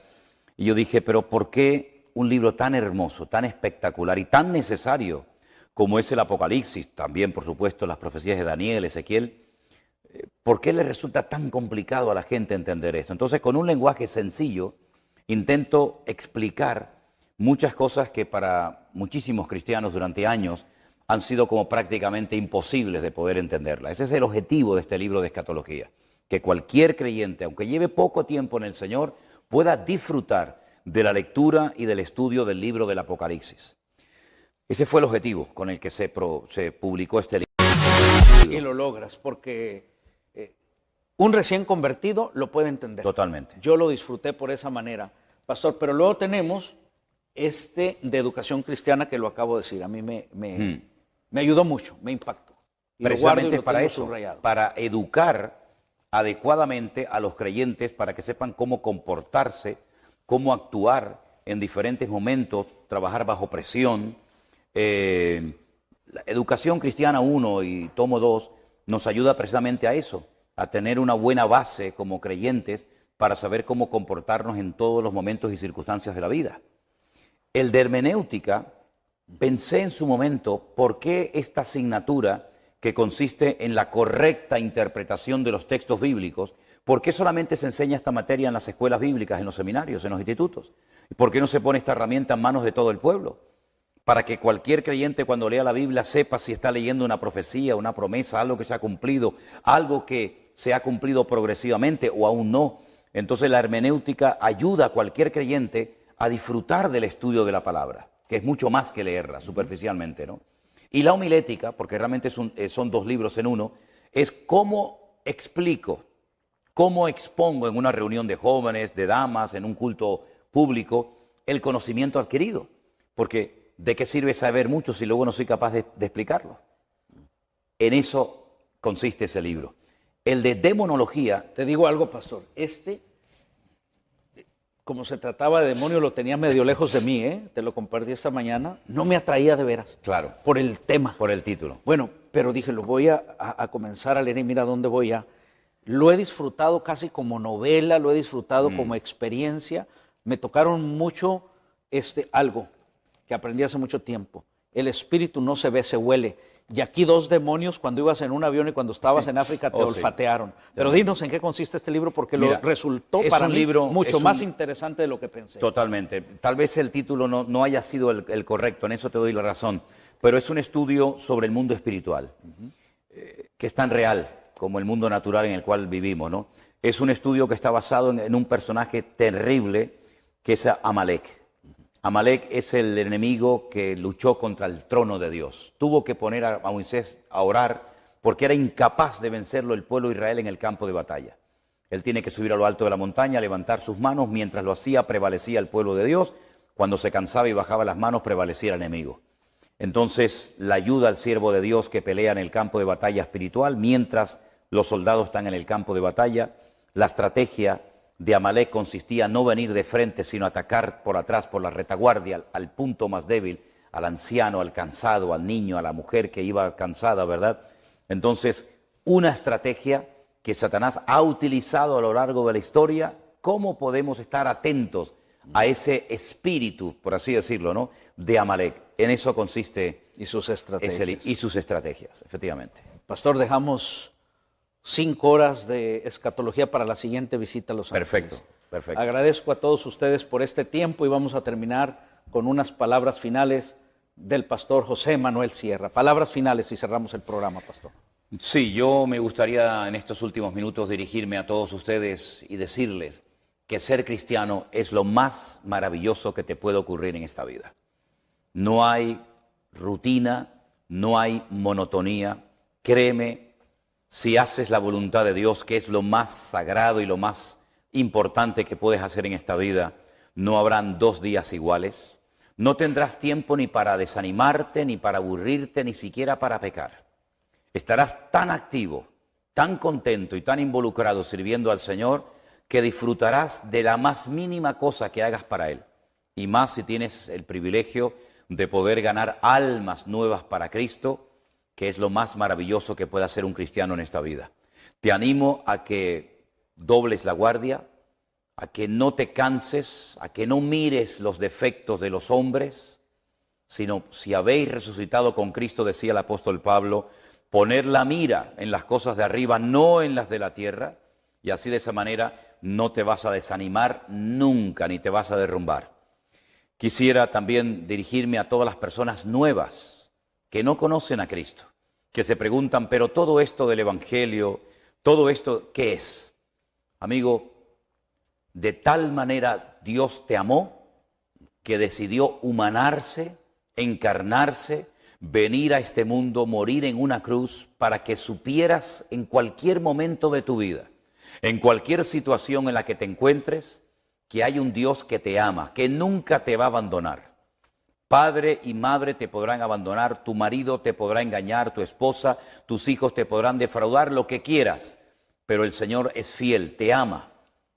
Y yo dije, pero ¿por qué un libro tan hermoso, tan espectacular y tan necesario como es el Apocalipsis, también por supuesto las profecías de Daniel, Ezequiel, ¿por qué le resulta tan complicado a la gente entender esto? Entonces, con un lenguaje sencillo, intento explicar muchas cosas que para muchísimos cristianos durante años han sido como prácticamente imposibles de poder entenderla. Ese es el objetivo de este libro de escatología, que cualquier creyente, aunque lleve poco tiempo en el Señor, pueda disfrutar de la lectura y del estudio del libro del Apocalipsis. Ese fue el objetivo con el que se publicó este libro. Y lo logras, porque un recién convertido lo puede entender. Totalmente. Yo lo disfruté por esa manera, pastor, pero luego tenemos de educación cristiana que lo acabo de decir. A mí me ayudó mucho, me impactó. Precisamente para eso, para educar adecuadamente a los creyentes, para que sepan cómo comportarse, cómo actuar en diferentes momentos, trabajar bajo presión. La Educación Cristiana 1 y Tomo 2 nos ayuda precisamente a eso, a tener una buena base como creyentes para saber cómo comportarnos en todos los momentos y circunstancias de la vida. El de hermenéutica, pensé en su momento, ¿por qué esta asignatura que consiste en la correcta interpretación de los textos bíblicos, por qué solamente se enseña esta materia en las escuelas bíblicas, en los seminarios, en los institutos? ¿Por qué no se pone esta herramienta en manos de todo el pueblo? Para que cualquier creyente cuando lea la Biblia sepa si está leyendo una profecía, una promesa, algo que se ha cumplido, algo que se ha cumplido progresivamente o aún no. Entonces la hermenéutica ayuda a cualquier creyente a disfrutar del estudio de la palabra, que es mucho más que leerla superficialmente, ¿no? Y la homilética, porque realmente son dos libros en uno, es cómo explico, cómo expongo en una reunión de jóvenes, de damas, en un culto público, el conocimiento adquirido. Porque ¿de qué sirve saber mucho si luego no soy capaz de explicarlo? En eso consiste ese libro. El de demonología... Te digo algo, pastor, como se trataba de demonio, lo tenía medio lejos de mí, te lo compartí esta mañana, no me atraía de veras. Claro. Por el tema. Por el título. Bueno, pero dije, lo voy a comenzar a leer y mira dónde voy a. Lo he disfrutado casi como novela, lo he disfrutado como experiencia. Me tocaron mucho algo que aprendí hace mucho tiempo. El espíritu no se ve, se huele. Y aquí dos demonios cuando ibas en un avión y cuando estabas en África te olfatearon. Sí. Pero dinos en qué consiste este libro porque mira, lo resultó para mí mucho más interesante de lo que pensé. Totalmente. Tal vez el título no haya sido el correcto, en eso te doy la razón. Pero es un estudio sobre el mundo espiritual, que es tan real como el mundo natural en el cual vivimos, ¿no? Es un estudio que está basado en un personaje terrible que es Amalek. Amalek es el enemigo que luchó contra el trono de Dios. Tuvo que poner a Moisés a orar porque era incapaz de vencerlo el pueblo de Israel en el campo de batalla. Él tiene que subir a lo alto de la montaña, levantar sus manos. Mientras lo hacía, prevalecía el pueblo de Dios. Cuando se cansaba y bajaba las manos, prevalecía el enemigo. Entonces, la ayuda al siervo de Dios que pelea en el campo de batalla espiritual, mientras los soldados están en el campo de batalla, la estrategia de Amalek consistía en no venir de frente, sino atacar por atrás, por la retaguardia, al punto más débil, al anciano, al cansado, al niño, a la mujer que iba cansada, ¿verdad? Entonces, una estrategia que Satanás ha utilizado a lo largo de la historia. ¿Cómo podemos estar atentos a ese espíritu, por así decirlo, ¿no?, de Amalek? En eso consiste y sus estrategias, efectivamente. Pastor, dejamos 5 horas de escatología para la siguiente visita a Los Ángeles. Perfecto, perfecto. Agradezco a todos ustedes por este tiempo y vamos a terminar con unas palabras finales del pastor José Manuel Sierra. Palabras finales y cerramos el programa, pastor. Sí, yo me gustaría en estos últimos minutos dirigirme a todos ustedes y decirles que ser cristiano es lo más maravilloso que te puede ocurrir en esta vida. No hay rutina, no hay monotonía. Créeme, si haces la voluntad de Dios, que es lo más sagrado y lo más importante que puedes hacer en esta vida, no habrán 2 días iguales. No tendrás tiempo ni para desanimarte, ni para aburrirte, ni siquiera para pecar. Estarás tan activo, tan contento y tan involucrado sirviendo al Señor que disfrutarás de la más mínima cosa que hagas para Él. Y más si tienes el privilegio de poder ganar almas nuevas para Cristo, que es lo más maravilloso que puede hacer un cristiano en esta vida. Te animo a que dobles la guardia, a que no te canses, a que no mires los defectos de los hombres, sino si habéis resucitado con Cristo, decía el apóstol Pablo, poner la mira en las cosas de arriba, no en las de la tierra, y así de esa manera no te vas a desanimar nunca, ni te vas a derrumbar. Quisiera también dirigirme a todas las personas nuevas que no conocen a Cristo, que se preguntan, pero todo esto del Evangelio, todo esto, ¿qué es? Amigo, de tal manera Dios te amó que decidió humanarse, encarnarse, venir a este mundo, morir en una cruz para que supieras en cualquier momento de tu vida, en cualquier situación en la que te encuentres, que hay un Dios que te ama, que nunca te va a abandonar. Padre y madre te podrán abandonar, tu marido te podrá engañar, tu esposa, tus hijos te podrán defraudar, lo que quieras, pero el Señor es fiel, te ama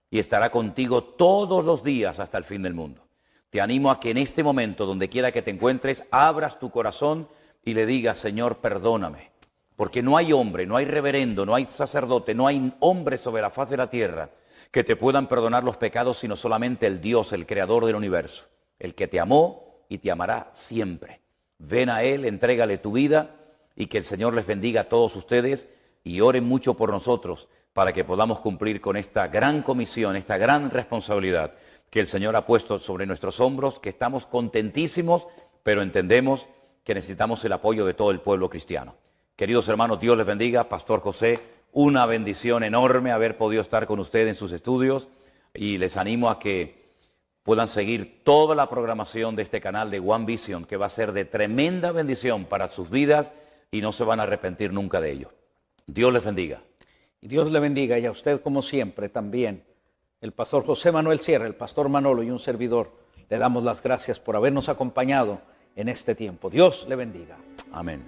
y estará contigo todos los días hasta el fin del mundo. Te animo a que en este momento, donde quiera que te encuentres, abras tu corazón y le digas, Señor, perdóname. Porque no hay hombre, no hay reverendo, no hay sacerdote, no hay hombre sobre la faz de la tierra que te puedan perdonar los pecados, sino solamente el Dios, el creador del universo, el que te amó y te amará siempre. Ven a Él, entrégale tu vida y que el Señor les bendiga a todos ustedes y oren mucho por nosotros para que podamos cumplir con esta gran comisión, esta gran responsabilidad que el Señor ha puesto sobre nuestros hombros, que estamos contentísimos, pero entendemos que necesitamos el apoyo de todo el pueblo cristiano. Queridos hermanos, Dios les bendiga. Pastor José, una bendición enorme haber podido estar con usted en sus estudios y les animo a que puedan seguir toda la programación de este canal de One Vision, que va a ser de tremenda bendición para sus vidas y no se van a arrepentir nunca de ello. Dios les bendiga. Y Dios le bendiga, y a usted como siempre también. El pastor José Manuel Sierra, el pastor Manolo y un servidor, le damos las gracias por habernos acompañado en este tiempo. Dios le bendiga. Amén.